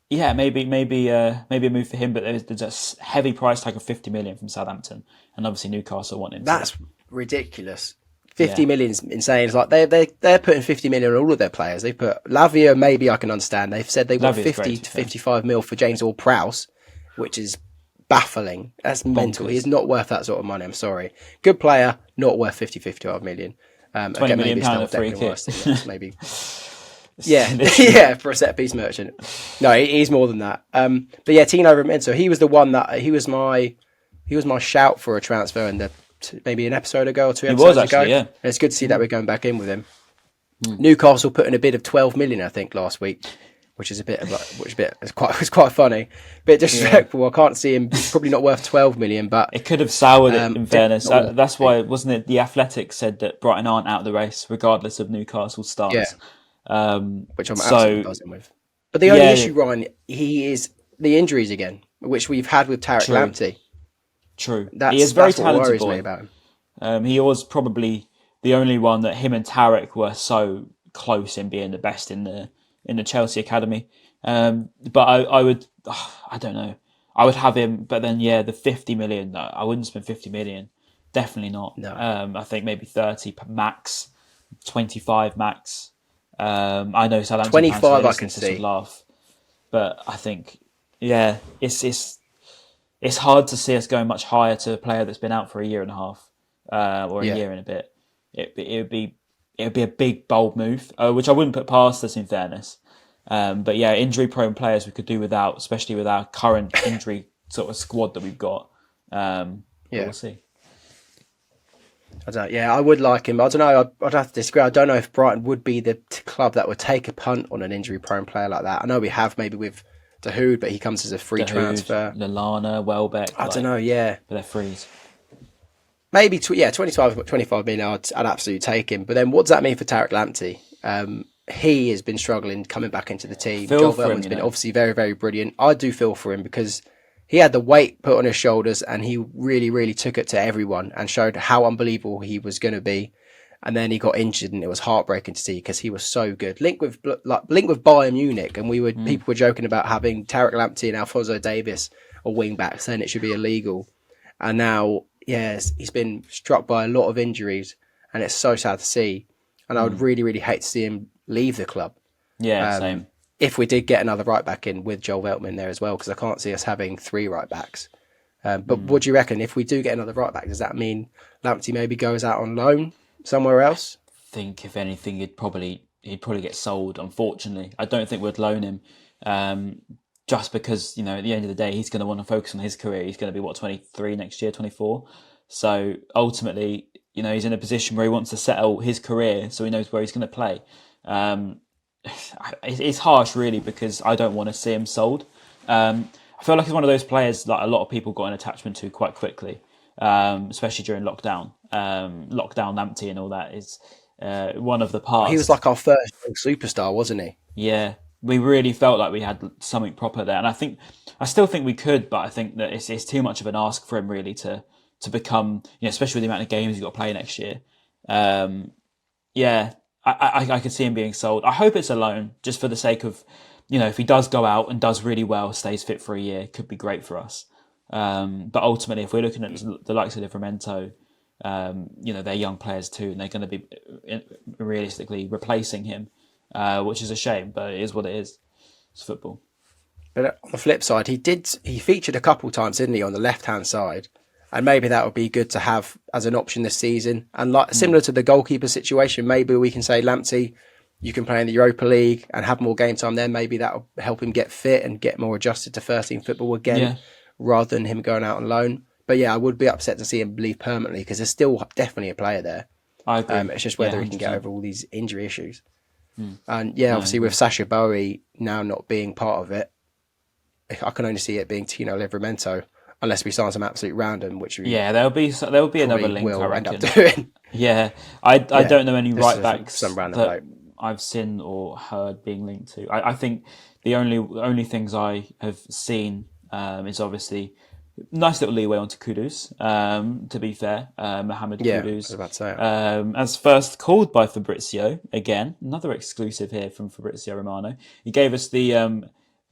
yeah, maybe a move for him. But there's a heavy price tag of 50 million from Southampton, and obviously Newcastle want him.
That's ridiculous. 50 million's insane. It's like they're putting 50 million on all of their players. They put Lavia. Maybe I can understand. They've said they want 50 to 55 mil for James Ward-Prowse, which is baffling. That's mental. He is not worth that sort of money. I'm sorry. Good player, not worth 55 million.
£20 million for a free kick.
Maybe. Yeah, for a set piece merchant. No, he's more than that. But yeah, Tino Livramento, he was the one that he was my shout for a transfer in maybe an episode ago or 2 episodes ago. Yeah. And it's good to see that we're going back in with him. Newcastle put in a bid of 12 million, I think, last week, which is it's quite funny, a bit disrespectful. I can't see him, probably not worth 12 million, but
it could have soured it, in fairness. That's why, wasn't it? The Athletic said that Brighton aren't out of the race regardless of Newcastle's stars.
Yeah. Which I'm absolutely buzzing with. But the only issue, Ryan, he is the injuries again, which we've had with Tariq Lamptey.
True. He is very talented boy.
Me about him.
He was probably the only one that him and Tariq were so close in being the best in the Chelsea academy. But I would, I don't know. I would have him, but then the 50 million. No, I wouldn't spend 50 million. Definitely not.
No.
I think maybe 30 max, 25 max. I know Southampton
25 I can see.
Laugh, but I think it's hard to see us going much higher to a player that's been out for a year and a half or a year and a bit. It would be a big bold move, which I wouldn't put past us in fairness. But injury prone players we could do without, especially with our current injury sort of squad that we've got. We'll see.
I would like him. I don't know. I'd have to disagree. I don't know if Brighton would be the club that would take a punt on an injury-prone player like that. I know we have maybe with Dahoud, but he comes as a free transfer.
Lallana, Welbeck.
I don't know. Yeah,
but they're frees.
Maybe 25 million. I'd absolutely take him. But then, what does that mean for Tariq Lamptey? He has been struggling coming back into the team. Joel Veltman's been obviously very, very brilliant. I do feel for him because he had the weight put on his shoulders and he really, really took it to everyone and showed how unbelievable he was going to be. And then he got injured and it was heartbreaking to see because he was so good. Linked with Bayern Munich, and people were joking about having Tariq Lamptey and Alphonso Davies or wing back, saying it should be illegal. And now, he's been struck by a lot of injuries and it's so sad to see. And I would really, really hate to see him leave the club.
Yeah, same.
If we did get another right back in with Joel Veltman there as well, because I can't see us having 3 right backs. But what do you reckon? If we do get another right back, does that mean Lamptey maybe goes out on loan somewhere else?
I think if anything, he'd probably get sold. Unfortunately, I don't think we'd loan him. Just because at the end of the day, he's going to want to focus on his career. He's going to be 23 next year, 24. So ultimately, he's in a position where he wants to settle his career, so he knows where he's going to play. It's harsh, really, because I don't want to see him sold. I feel like he's one of those players that a lot of people got an attachment to quite quickly, especially during lockdown. Lockdown Lamptey and all that is one of the parts.
He was like our first superstar, wasn't he?
Yeah, we really felt like we had something proper there, and I still think we could, but I think that it's too much of an ask for him really to become, especially with the amount of games he's got to play next year. I could see him being sold. I hope it's a loan, just for the sake of, if he does go out and does really well, stays fit for a year, could be great for us. But ultimately, if we're looking at the likes of Livramento, they're young players too, and they're going to be realistically replacing him, which is a shame, but it is what it is. It's football.
But on the flip side, he featured a couple times, didn't he, on the left-hand side? And maybe that would be good to have as an option this season. And similar to the goalkeeper situation, maybe we can say, Lamptey, you can play in the Europa League and have more game time there. Maybe that will help him get fit and get more adjusted to first-team football again, rather than him going out on loan. But I would be upset to see him leave permanently because there's still definitely a player there.
I agree.
It's just whether he can get over all these injury issues. And obviously with Sacha Boey now not being part of it, I can only see it being Tino Livramento. Unless we sign some absolute random, which we
there'll be another link. I reckon.
End up doing.
I don't know any right backs
some random
that
bloke
I've seen or heard being linked to. I think the only things I have seen is obviously nice little leeway onto Kudus. To be fair, Mohammed Kudus.
I was about to say
as first called by Fabrizio again. Another exclusive here from Fabrizio Romano. He gave us the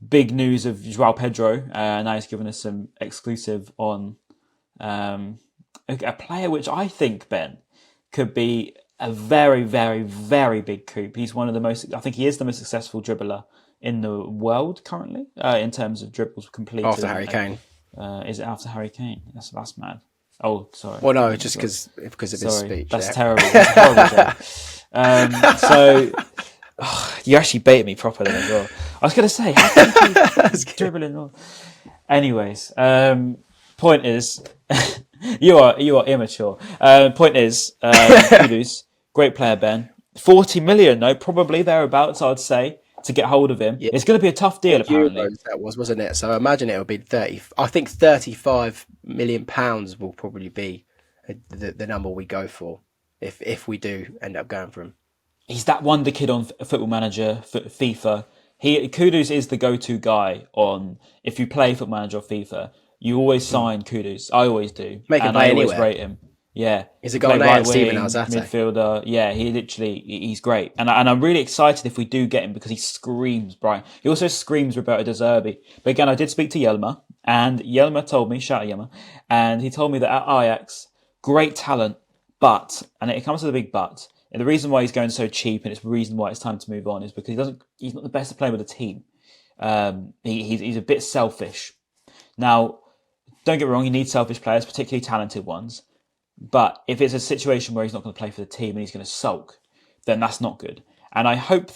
big news of Joao Pedro, and now he's given us some exclusive on a player which I think, Ben, could be a very, very, very big coup. He's I think he is the most successful dribbler in the world currently, in terms of dribbles completed.
After Harry Kane.
Is it after Harry Kane? That's mad. Oh, sorry.
Well, no, just because of his speech.
That's terrible. That's a horrible joke. You actually baited me properly as well. I was going to say, how can you keep dribbling on? Anyways, point is, you are immature. Point is, Kudus, great player, Ben. 40 million, no, probably thereabouts, I'd say, to get hold of him. Yeah. It's going to be a tough deal, apparently.
Euros that wasn't it? So I imagine it'll be 30. I think 35 million pounds will probably be the number we go for if we do end up going for him.
He's that wonder kid on Football Manager, FIFA. Kudus is the go-to guy on, if you play Football Manager or FIFA, you always sign Kudus. I always do.
Make him play anywhere.
I always rate him. Yeah.
He's a guy named Steven Alzate.
Midfielder. Yeah, he's great. And I'm really excited if we do get him because he screams Brighton. He also screams Roberto De Zerbi. But again, I did speak to Yelma, and Yelma told me, shout out Yelma, and he told me that at Ajax, great talent, but, and it comes to the big but, and the reason why he's going so cheap and it's the reason why it's time to move on is because he's not the best at playing with a team. He's a bit selfish. Now, don't get me wrong, you need selfish players, particularly talented ones. But if it's a situation where he's not going to play for the team and he's going to sulk, then that's not good. And I think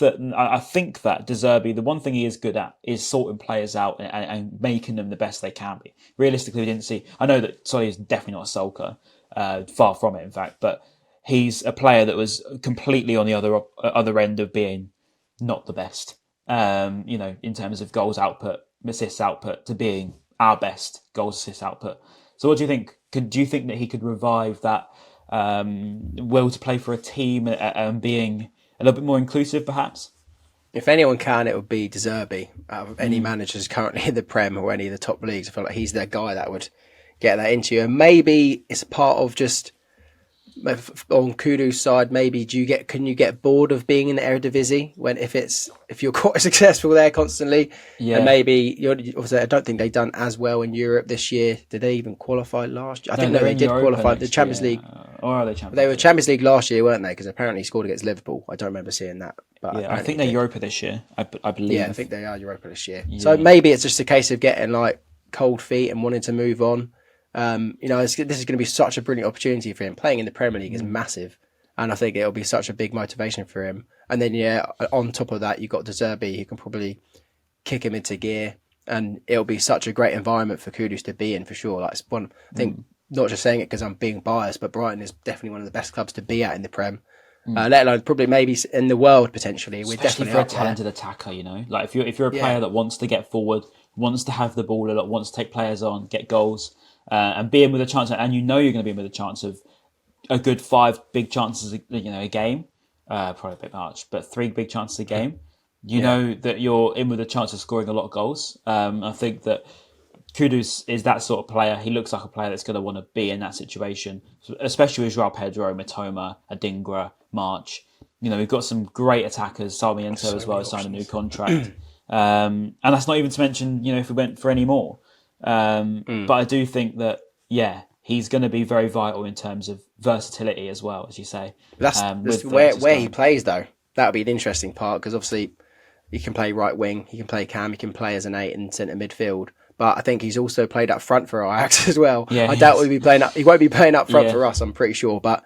that De Zerbi, the one thing he is good at is sorting players out and making them the best they can be. Realistically, we didn't see... I know that Solly is definitely not a sulker, far from it, in fact, but he's a player that was completely on the other end of being not the best, in terms of goals output, assists output, to being our best goals assist output. So what do you think? Do you think that he could revive that will to play for a team and being a little bit more inclusive, perhaps?
If anyone can, it would be De Zerbi. Out of any managers currently in the Prem or any of the top leagues, I feel like he's the guy that would get that into you. And maybe it's part of just... on Kudus' side, maybe can you get bored of being in the Eredivisie if you're quite successful there constantly? Yeah. And maybe obviously I don't think they've done as well in Europe this year. Did they even qualify last year? I think they did qualify the Champions League.
Or are they Champions?
They were Champions League last year, weren't they? Because apparently he scored against Liverpool. I don't remember seeing that. But
yeah, I think they're Europa this year. I believe.
Yeah, I think they are Europa this year. Yeah. So maybe it's just a case of getting like cold feet and wanting to move on. This is going to be such a brilliant opportunity for him. Playing in the Premier League is massive, and I think it'll be such a big motivation for him. And then, on top of that, you've got De Zerbi, who can probably kick him into gear, and it'll be such a great environment for Kudus to be in for sure. Like I think, not just saying it because I'm being biased, but Brighton is definitely one of the best clubs to be at in the Prem. Let alone probably maybe in the world potentially.
Especially for a talented attacker, like if you're a player that wants to get forward, wants to have the ball a lot, wants to take players on, get goals. And be in with a chance, and you're going to be in with a chance of a good 5 big chances, a game. Probably a bit much, but 3 big chances a game. You know that you're in with a chance of scoring a lot of goals. I think that Kudus is that sort of player. He looks like a player that's going to want to be in that situation, especially with Joao Pedro, Mitoma, Adingra, March. We've got some great attackers. Sarmiento as well signed a new contract, and that's not even to mention if we went for any more. But I do think that, he's going to be very vital in terms of versatility as well, as you say.
That's where he plays, though. That'll be the interesting part, because obviously he can play right wing, he can play cam, he can play as an 8 in centre midfield. But I think he's also played up front for Ajax as well. Yeah, I doubt he won't be playing up front for us, I'm pretty sure. But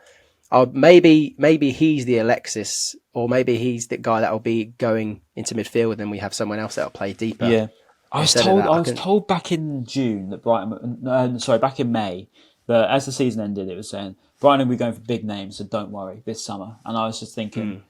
maybe he's the Alexis, or maybe he's the guy that will be going into midfield, and then we have someone else that will play deeper.
Yeah. I was told back in June that back in May, that as the season ended, it was saying Brighton will be going for big names, so don't worry this summer. And I was just thinking,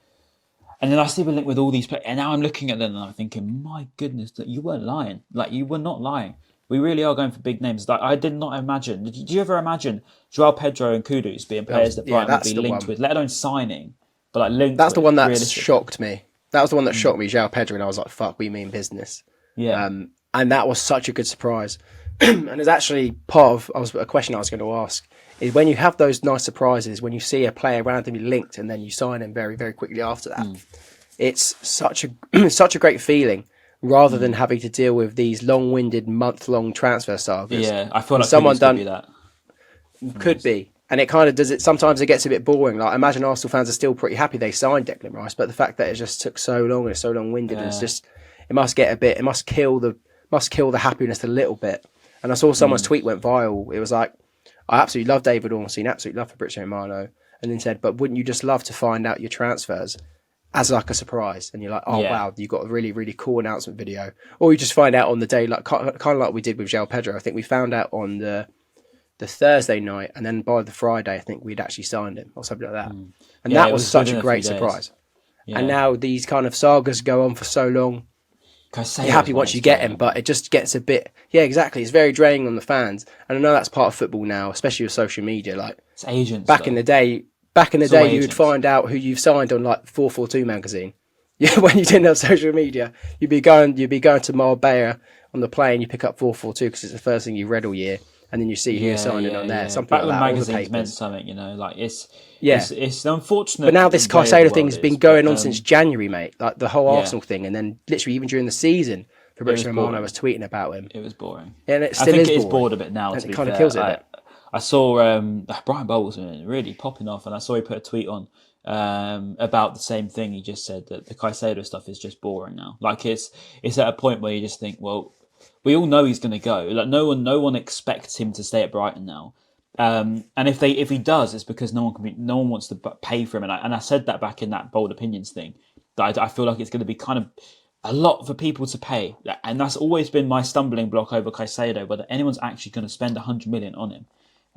and then I still been linked with all these players, and now I'm looking at them and I'm thinking, my goodness, that you weren't lying. Like, you were not lying. We really are going for big names. Like, I did not imagine. Did you ever imagine Joao Pedro and Kudus being players that Brighton would be linked with, let alone signing, but like linked?
That's the one that shocked me. That was the one that shocked me, Joao Pedro, and I was like, fuck, we mean business.
Yeah.
And that was such a good surprise. And it's actually part of a question I was going to ask, is when you have those nice surprises, when you see a player randomly linked and then you sign him very, very quickly after that, it's such a great feeling, rather than having to deal with these long-winded, month-long transfer sagas.
Yeah, I feel like someone could be that.
Could be. And it kind of does it. Sometimes it gets a bit boring. Like, I imagine Arsenal fans are still pretty happy they signed Declan Rice, but the fact that it just took so long and it's so long-winded, and it's just, it must kill the happiness a little bit. And I saw someone's tweet went viral. It was like, I absolutely love David Ornstein, absolutely love Fabrizio Romano, and then said, but wouldn't you just love to find out your transfers as like a surprise, and you're like, oh wow, you got a really, really cool announcement video, or you just find out on the day, like kind of like we did with Joao Pedro. I think we found out on the Thursday night, and then by the Friday, I think we'd actually signed him or something like that. And that was such a great surprise. Yeah. And now these kind of sagas go on for so long. You're happy once you get him, but it just gets a bit... Yeah, exactly. It's very draining on the fans. And I know that's part of football now, especially with social media. Like,
it's agents.
Back in the day, you would find out who you've signed on like 442 magazine. Yeah, when you didn't have social media, you'd be going to Marbella on the plane. You pick up 442 because it's the first thing you read all year, and then you see who you're signing on there. Something
back
like that.
When magazines meant something, you know, like it's unfortunate.
But now this Caicedo thing has been going on since January, mate. Like the whole Arsenal thing, and then literally even during the season, Fabrizio Romano was tweeting about him.
It was boring.
Yeah, and it still is
bored a bit now.
And it kind of kills it a bit.
I saw Brian Bowles really popping off, and I saw he put a tweet on about the same thing. He just said that the Caicedo stuff is just boring now. Like it's at a point where you just think, well, we all know he's going to go. Like no one expects him to stay at Brighton now. And if he does, it's because no one wants to pay for him. And I said that back in that bold opinions thing. That I feel like it's going to be kind of a lot for people to pay, and that's always been my stumbling block over Caicedo, whether anyone's actually going to spend 100 million on him.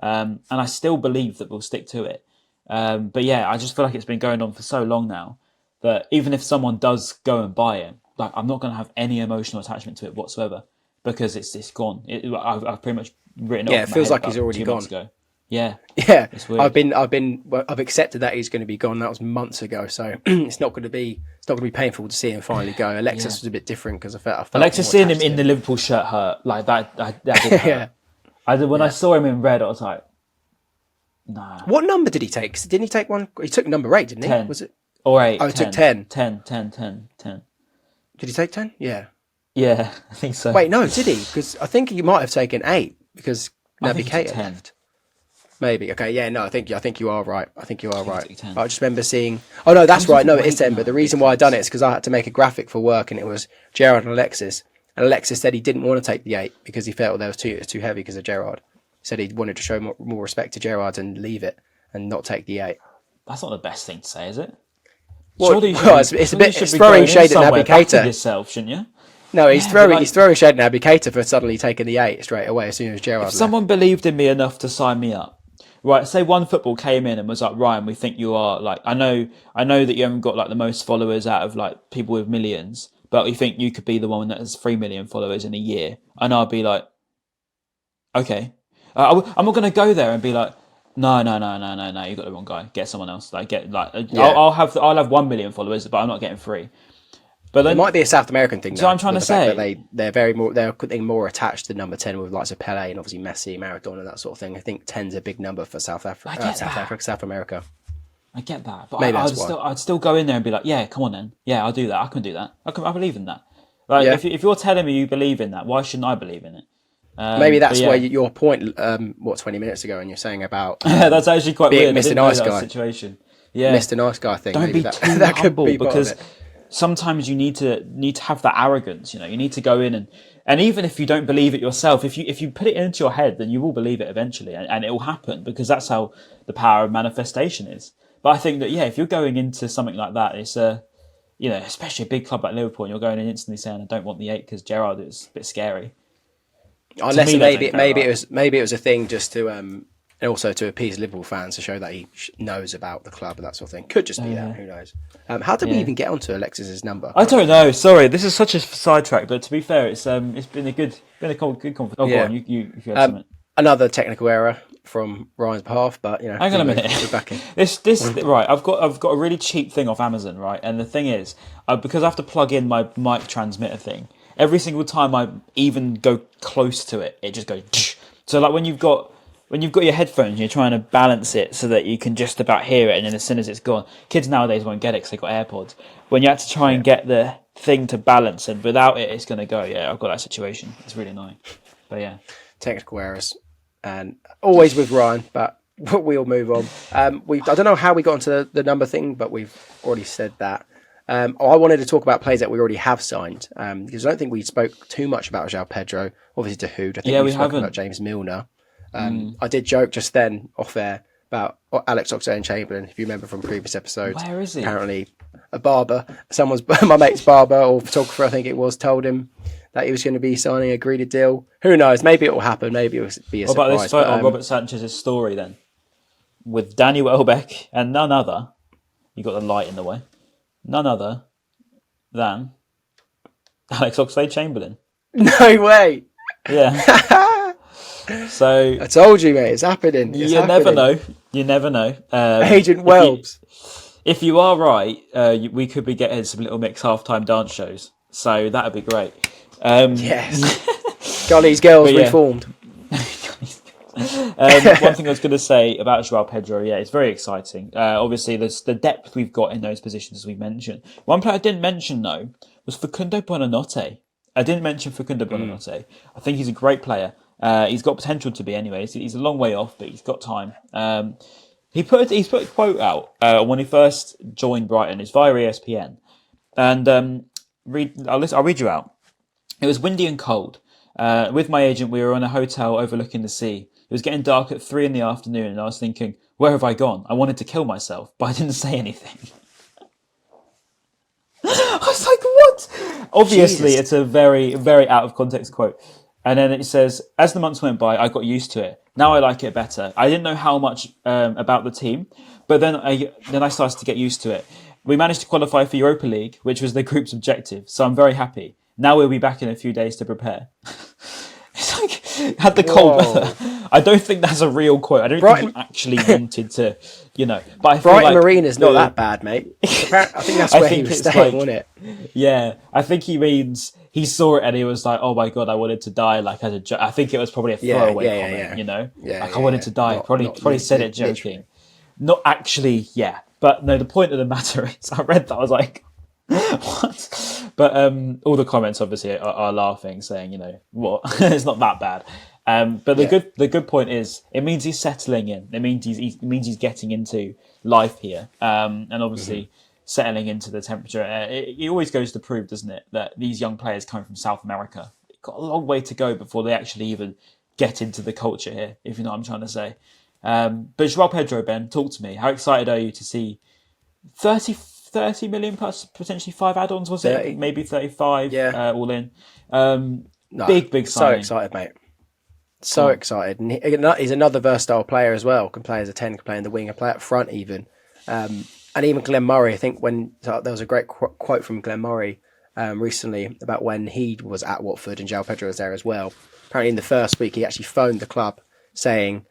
And I still believe that we'll stick to it. But yeah, I just feel like it's been going on for so long now that even if someone does go and buy him, like I'm not going to have any emotional attachment to it whatsoever because it's gone. I've pretty much written it off.
Yeah, it feels like he's already gone.
Yeah.
I've accepted that he's going to be gone. That was months ago, so it's not going to be painful to see him finally go. Alexis was a bit different because I felt
Alexis seeing him in the Liverpool shirt hurt like that. That did hurt. When I saw him in red, I was like, nah.
What number did he take? Didn't he take one? He took number 8, didn't he?
10.
Was it?
Or 8.
Oh, he took 10.
10.
Did he take 10? Yeah.
Yeah, I think so.
Wait, no, did he? Because I think he might have taken 8 because Naby Keita left. Maybe. Okay. Yeah. No. I think you are right. I just remember seeing. Oh no, that's right. No, it is 10. But the reason why I done it is because I had to make a graphic for work, and it was Gerrard and Alexis. And Alexis said he didn't want to take the 8 because he felt it was too heavy because of Gerrard. He said he wanted to show more respect to Gerrard and leave it and not take the 8.
That's not the best thing to say, is it?
Well, it's throwing shade at Naby Keita.
Yourself, shouldn't you?
No, he's throwing shade at Naby Keita for suddenly taking the 8 straight away as soon as Gerrard left.
If someone believed in me enough to sign me up. Right, say One Football came in and was like, Ryan, we think you are like, I know that you haven't got like the most followers out of like people with millions, but we think you could be the one that has 3 million followers in a year. And I'll be like, okay, I'm not going to go there and be like, no, you got the wrong guy. Get someone else. I'll have 1 million followers, but I'm not getting 3. But then,
it might be a South American thing.
So I'm trying to say
they're more attached to number 10 with lots of Pele and obviously Messi, Maradona, and that sort of thing. I think 10's a big number for South America.
I get that, but I'd still go in there and be like, yeah, come on then, yeah, I'll do that. I can do that. I believe in that. Like if you're telling me you believe in that, why shouldn't I believe in it?
Maybe that's where your point. 20 minutes ago, and you're saying about
that's actually quite
being
weird.
Mr. Nice Guy
situation. Yeah,
Mr. Nice Guy thing.
Don't be too humble because sometimes you need to have that arrogance. You know, you need to go in and even if you don't believe it yourself, if you put it into your head, then you will believe it eventually, and it will happen because that's how the power of manifestation is. But I think that if you're going into something like that, it's especially a big club like Liverpool, and you're going in instantly saying I don't want the 8 because Gerrard is a bit scary.
Unless maybe it was a thing just to and also to appease Liverpool fans to show that he knows about the club and that sort of thing. Could just be that. Who knows? How did we even get onto Alexis's number?
I don't know. Sorry, this is such a sidetrack. But to be fair, it's been a good conference. Oh, go on. You had something.
Another technical error from Ryan's behalf, but
hang on a minute.
We're back in.
This right. I've got a really cheap thing off Amazon, right? And the thing is, because I have to plug in my mic transmitter thing. Every single time I even go close to it, it just goes. Tsh. So like when you've got your headphones, you're trying to balance it so that you can just about hear it, and then as soon as it's gone, kids nowadays won't get it because they've got AirPods. When you have to try and get the thing to balance, and without it, it's going to go. Yeah, I've got that situation. It's really annoying. But yeah,
technical errors, and always with Ryan. But we'll move on. I don't know how we got into the number thing, but we've already said that. I wanted to talk about players that we already have signed because I don't think we spoke too much about Joao Pedro. Obviously, Dahoud. I think we spoke about James Milner. I did joke just then off air about Alex Oxlade-Chamberlain, if you remember from previous episodes.
Where is he?
Apparently, a barber, my mate's barber or photographer, I think it was, told him that he was going to be signing, agreed a deal. Who knows? Maybe it will happen. Maybe it will be a surprise.
What about this photo on Robert Sanchez's story then? With Danny Welbeck and none other, you got the light in the way, none other than Alex Oxlade-Chamberlain.
No way.
Yeah. So
I told you, mate, it's happening.
Never know. You never know.
Agent Welbs.
If you are right, we could be getting some Little Mix halftime dance shows. So that would be great.
Yes. Gully's Girls reformed.
One thing I was going to say about Joao Pedro, it's very exciting. Obviously, there's the depth we've got in those positions, as we mentioned. One player I didn't mention, though, was Facundo Buonanotte. I didn't mention Facundo Buonanotte. I think he's a great player. He's got potential to be, anyway. He's a long way off, but he's got time. He's put a quote out when he first joined Brighton. It's via ESPN, and I'll read you out. It was windy and cold. With my agent, we were in a hotel overlooking the sea. It was getting dark at 3 PM, and I was thinking, where have I gone? I wanted to kill myself, but I didn't say anything. I was like, what? Obviously, It's a very, very out of context quote. And then it says, as the months went by, I got used to it. Now I like it better. I didn't know how much about the team, but then I started to get used to it. We managed to qualify for Europa League, which was the group's objective, so I'm very happy. Now we'll be back in a few days to prepare. It's like, had the cold weather. I don't think that's a real quote. I don't think he actually wanted to, But I feel
Brighton Marina's not that bad, mate. I think that's where he was staying, wasn't it?
Yeah, I think he means he saw it and he was like, "Oh my god, I wanted to die." Like as a joke. I think it was probably a throwaway comment, I wanted to die. Probably said it joking, literally. Not actually. Yeah, but no. The point of the matter is, I read that. I was like, what? But all the comments obviously are laughing, saying, what? It's not that bad. But the good point is, it means he's settling in. It means he's getting into life here, and obviously settling into the temperature. It always goes to prove, doesn't it, that these young players coming from South America got a long way to go before they actually even get into the culture here. If you know what I'm trying to say. But Joao Pedro, Ben, talk to me. How excited are you to see 30 million plus potentially 5 add-ons? Was 30. It maybe 35? All in. Big signing.
So excited, mate. So excited. And he's another versatile player as well. Can play as a 10, can play in the wing, can play up front even. And even Glenn Murray, I think there was a great quote from Glenn Murray recently about when he was at Watford and Joao Pedro was there as well. Apparently in the first week he actually phoned the club saying,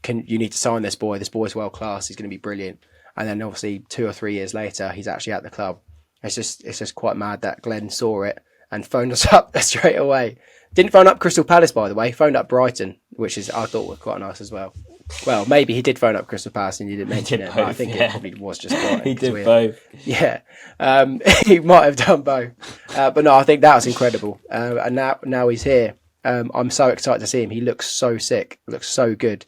you need to sign this boy. This boy's world class. He's going to be brilliant. And then obviously 2 or 3 years later, he's actually at the club. It's just quite mad that Glenn saw it and phoned us up straight away. Didn't phone up Crystal Palace, by the way. Phoned up Brighton, which I thought was quite nice as well. Well, maybe he did phone up Crystal Palace and you didn't mention it, but I think it probably was just Brighton.
He did both.
Yeah, he might have done both. But no, I think that was incredible. And now he's here. I'm so excited to see him. He looks so sick. Looks so good.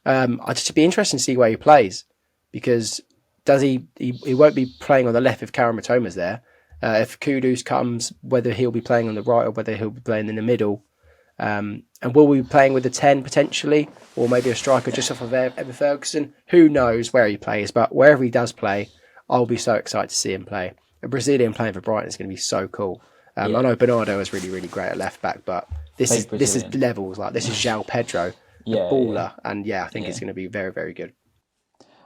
I'd just be interested to see where he plays, because he won't be playing on the left if Karen Matoma's there. If Kudus comes, whether he'll be playing on the right or whether he'll be playing in the middle. And will we be playing with a 10 potentially, or maybe a striker just off of Evan Ferguson? Who knows where he plays, but wherever he does play, I'll be so excited to see him play. A Brazilian playing for Brighton is going to be so cool. I know Bernardo is really, really great at left back, but this is levels. Like, this is Joao Pedro, a baller, and I think it's going to be very, very good.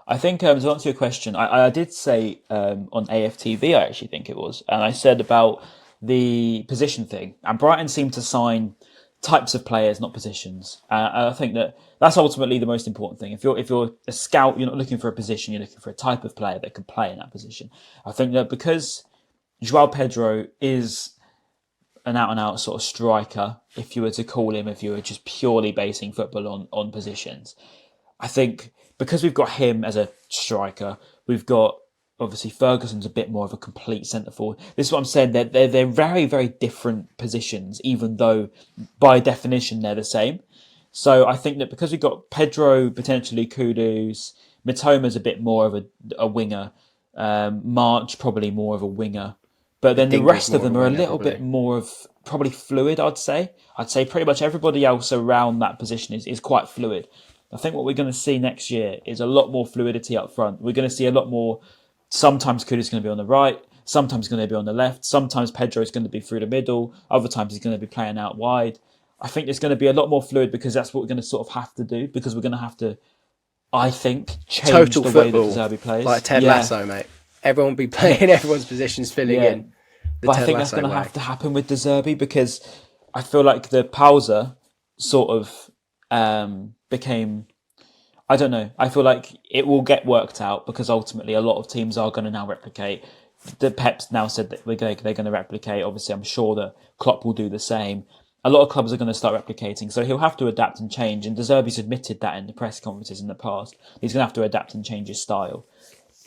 I think, to answer your question, I did say on AFTV, I actually think it was, and I said about the position thing, and Brighton seemed to sign types of players, not positions. I think that's ultimately the most important thing. If you're a scout, you're not looking for a position, you're looking for a type of player that can play in that position. I think that because Joao Pedro is an out-and-out sort of striker, if you were to call him, if you were just purely basing football on positions, I think because we've got him as a striker, we've got obviously Ferguson's a bit more of a complete centre forward. This is what I'm saying. They're very, very different positions, even though by definition they're the same. So I think that because we've got Pedro, potentially Kudus, Mitoma's a bit more of a winger, March probably more of a winger, but then the rest of them are a little bit more of probably fluid. I'd say pretty much everybody else around that position is quite fluid. I think what we're going to see next year is a lot more fluidity up front. We're going to see a lot more
sometimes Kudus is going to be on the right, sometimes he's going to be on the left, sometimes Pedro is going to be through the middle, other times he's going to be playing out wide. I think it's going to be a lot more fluid because that's what we're going to sort of have to do, because we're going to have to, I think, change
Total
the
football,
way that De Zerbi plays.
like Ted Lasso, mate. Everyone will be playing everyone's positions, filling in.
But I think that's going to have to happen with De Zerbi, because I feel like the pausa sort of became... I don't know. I feel like it will get worked out, because ultimately a lot of teams are going to now replicate. The Pep's now said that they're going to replicate. Obviously, I'm sure that Klopp will do the same. A lot of clubs are going to start replicating, so he'll have to adapt and change. And De Zerbi's admitted that in the press conferences in the past. He's going to have to adapt and change his style.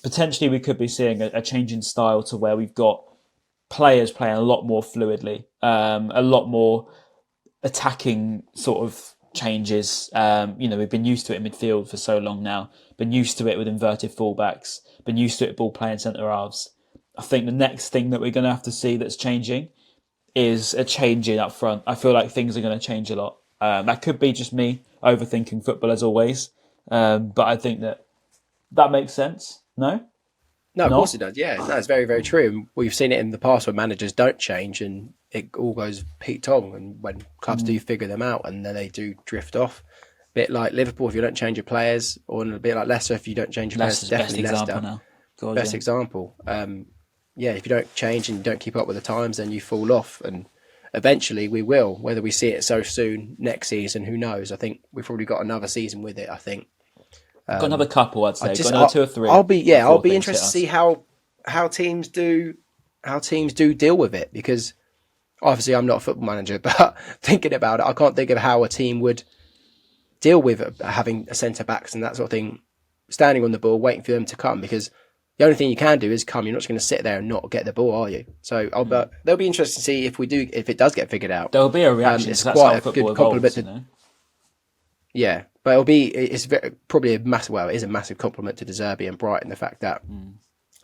Potentially, we could be seeing a change in style to where we've got players playing a lot more fluidly, a lot more attacking sort of changes. We've been used to it in midfield for so long now, been used to it with inverted fullbacks, been used to it ball playing centre halves. I think the next thing that we're going to have to see that's changing is a change in up front. I feel like things are going to change a lot. That could be just me overthinking football as always, but I think that makes sense. No,
of course it does. Yeah, that's very, very true. We've seen it in the past where managers don't change and it all goes Pete Tong, and when clubs do figure them out and then they do drift off. A bit like Liverpool, if you don't change your players, or a bit like Leicester, if you don't change your players, definitely Leicester. Best example. If you don't change and you don't keep up with the times, then you fall off. And eventually we will. Whether we see it so soon next season, who knows? I think we've probably got another season with it. I think
got another couple. I'd say got another 2 or 3.
I'll be interested to see how teams do deal with it, because obviously I'm not a football manager, but thinking about it, I can't think of how a team would deal with having a centre backs and that sort of thing standing on the ball, waiting for them to come, because the only thing you can do is come. You're not just going to sit there and not get the ball, are you? So they'll be interested to see if it does get figured out.
There'll be a reaction.
It's quite a good compliment. Yeah, but probably a massive. Well, it is a massive compliment to De Zerbi and Brighton. The fact that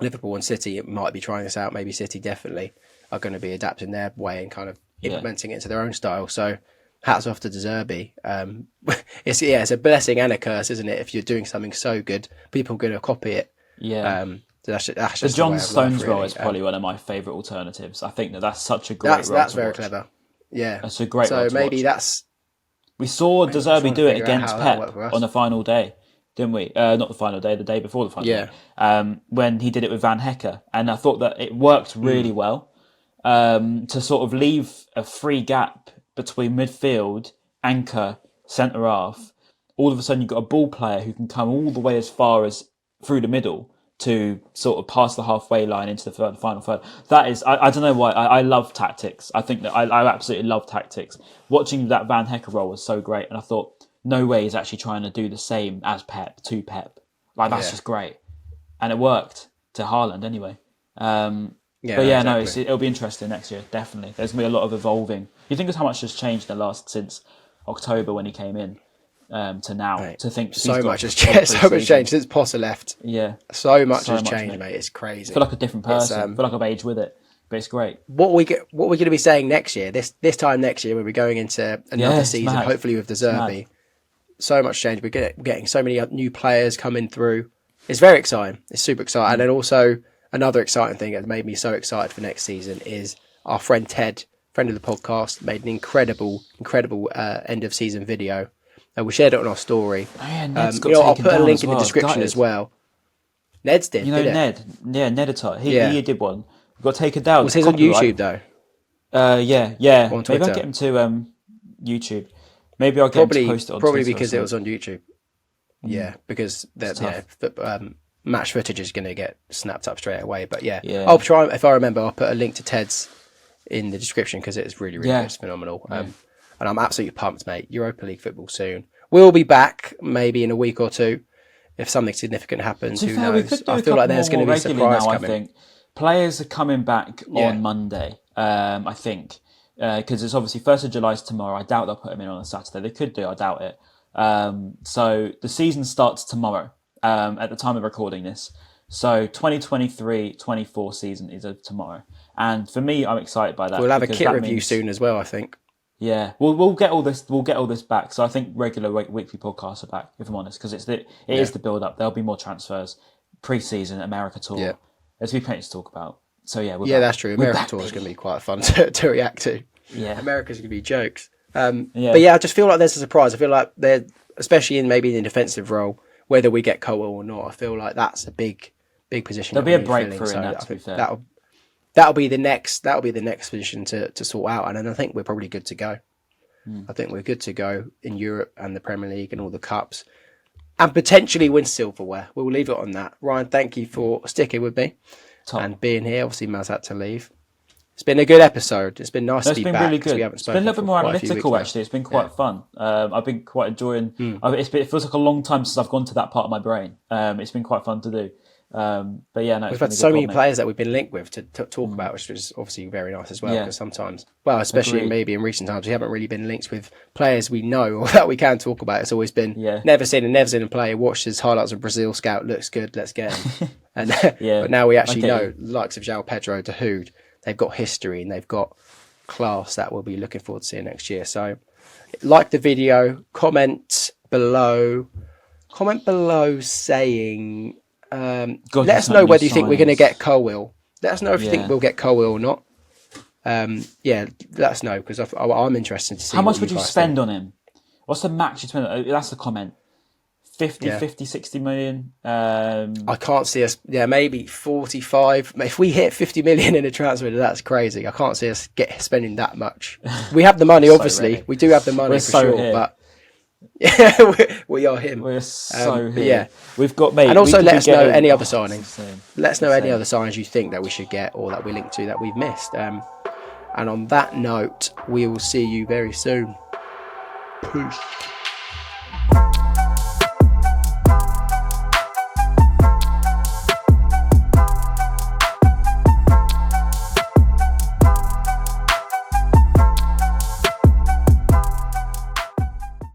Liverpool and City might be trying this out. Maybe City definitely are going to be adapting their way and kind of implementing it into their own style. So hats off to De Zerbi. It's a blessing and a curse, isn't it? If you're doing something so good, people are going to copy it.
Yeah.
That's
the John Stones role is probably one of my favourite alternatives. I think that's such a great role.
That's very clever. Yeah.
That's a great role.
So maybe that's...
We saw De Zerbi do it against Pep on the final day, didn't we? Not the final day, the day before the final day. When he did it with Van Hecker. And I thought that it worked really well to sort of leave a free gap between midfield, anchor, centre-half. All of a sudden you've got a ball player who can come all the way as far as through the middle to sort of pass the halfway line into the final third. That is, I don't know why, I love tactics. I think that I absolutely love tactics. Watching that Van Hecker role was so great, and I thought, no way he's actually trying to do the same as Pep, to Pep. That's just great. And it worked, to Haaland anyway. It'll be interesting next year, definitely. There's going to be a lot of evolving. You think of how much has changed since October when he came in. To now, mate, to think
so much has changed since Potter left.
Yeah,
so much has changed, mate. It's crazy.
I feel like a different person. I feel like I've aged with it, but it's great.
What we're going to be saying next year, this time next year, when we're going into another season, hopefully with De Zerbi, so much change. We're getting so many new players coming through. It's very exciting. It's super exciting, and then also another exciting thing that made me so excited for next season is our friend Ted, friend of the podcast, made an incredible end of season video. We shared it on our story.
Oh, yeah, Ned's
I'll put a link in the description as well. Ned's did.
Ned. Yeah, Ned. He did one. We got taken down.
Was his on YouTube though?
Yeah. Maybe I'll get him to YouTube. Maybe I'll get him to post it on
Probably
Twitter
because it was on YouTube. Yeah, because match footage is going to get snapped up straight away. But yeah, I'll try. If I remember, I'll put a link to Ted's in the description because it's really good. It's phenomenal. Yeah. And I'm absolutely pumped, mate. Europa League football soon. We'll be back maybe in a week or two if something significant happens. Who knows? I feel like there's going to be a surprise coming.
I think players are coming back on Monday. I think because it's obviously 1st of July is tomorrow. I doubt they'll put them in on a Saturday. They could do. I doubt it. So the season starts tomorrow. At the time of recording this. So 2023-24 season is tomorrow. And for me, I'm excited by that.
We'll have a kit review soon as well, I think.
Yeah, we'll get all this. We'll get all this back. So I think regular weekly podcasts are back, if I'm honest, because it is the build up. There'll be more transfers, pre-season, America tour.
there's been plenty to talk about. So yeah,
that's true. American tour is going to be quite fun to react to.
Yeah,
America's going to be jokes. But I just feel like there's a surprise. I feel like they're, especially in maybe in the defensive role, whether we get Colwill or not, I feel like that's a big position.
There'll be a breakthrough in that. To be fair,
that'll be the next position to sort out, and then I think we're probably good to go. I think we're good to go in Europe and the Premier League and all the cups, and potentially win silverware. We'll leave it on that. Ryan, thank you for sticking with me and being here. Obviously, Maz had to leave. It's been a good episode. It's been nice to be back.
Really good. It's been a little bit more analytical, actually. It's been quite fun. I've been quite enjoying. It feels like a long time since I've gone to that part of my brain. It's been quite fun to do. But yeah, no,
we've had so many players that we've been linked with to talk about, which is obviously very nice as well. Because sometimes, especially maybe in recent times, we haven't really been linked with players we know or that we can talk about. It's always been never seen a player. Watched his highlights of Brazil scout, looks good, let's get him. And but now we actually know the likes of Joao Pedro, Dahoud. They've got history and they've got class that we'll be looking forward to seeing next year. So, like the video, comment below saying. Let us know whether you think we're going to get Colwill. Let us know if you think we'll get Colwill or not. Let us know because I'm interested to see.
How much would you spend on him? What's the max you spend? That's the comment. 50, 60 million.
I can't see us. Yeah, maybe 45. If we hit 50 million in a transfer, that's crazy. I can't see us spending that much. We have the money, obviously. We do have the money for sure, here. But. Yeah, we are him.
We're so here.
Yeah,
we've got.
And also, let us know any other signings. Let us know any other signings you think that we should get or that we link to that we've missed. And on that note, we will see you very soon. Peace.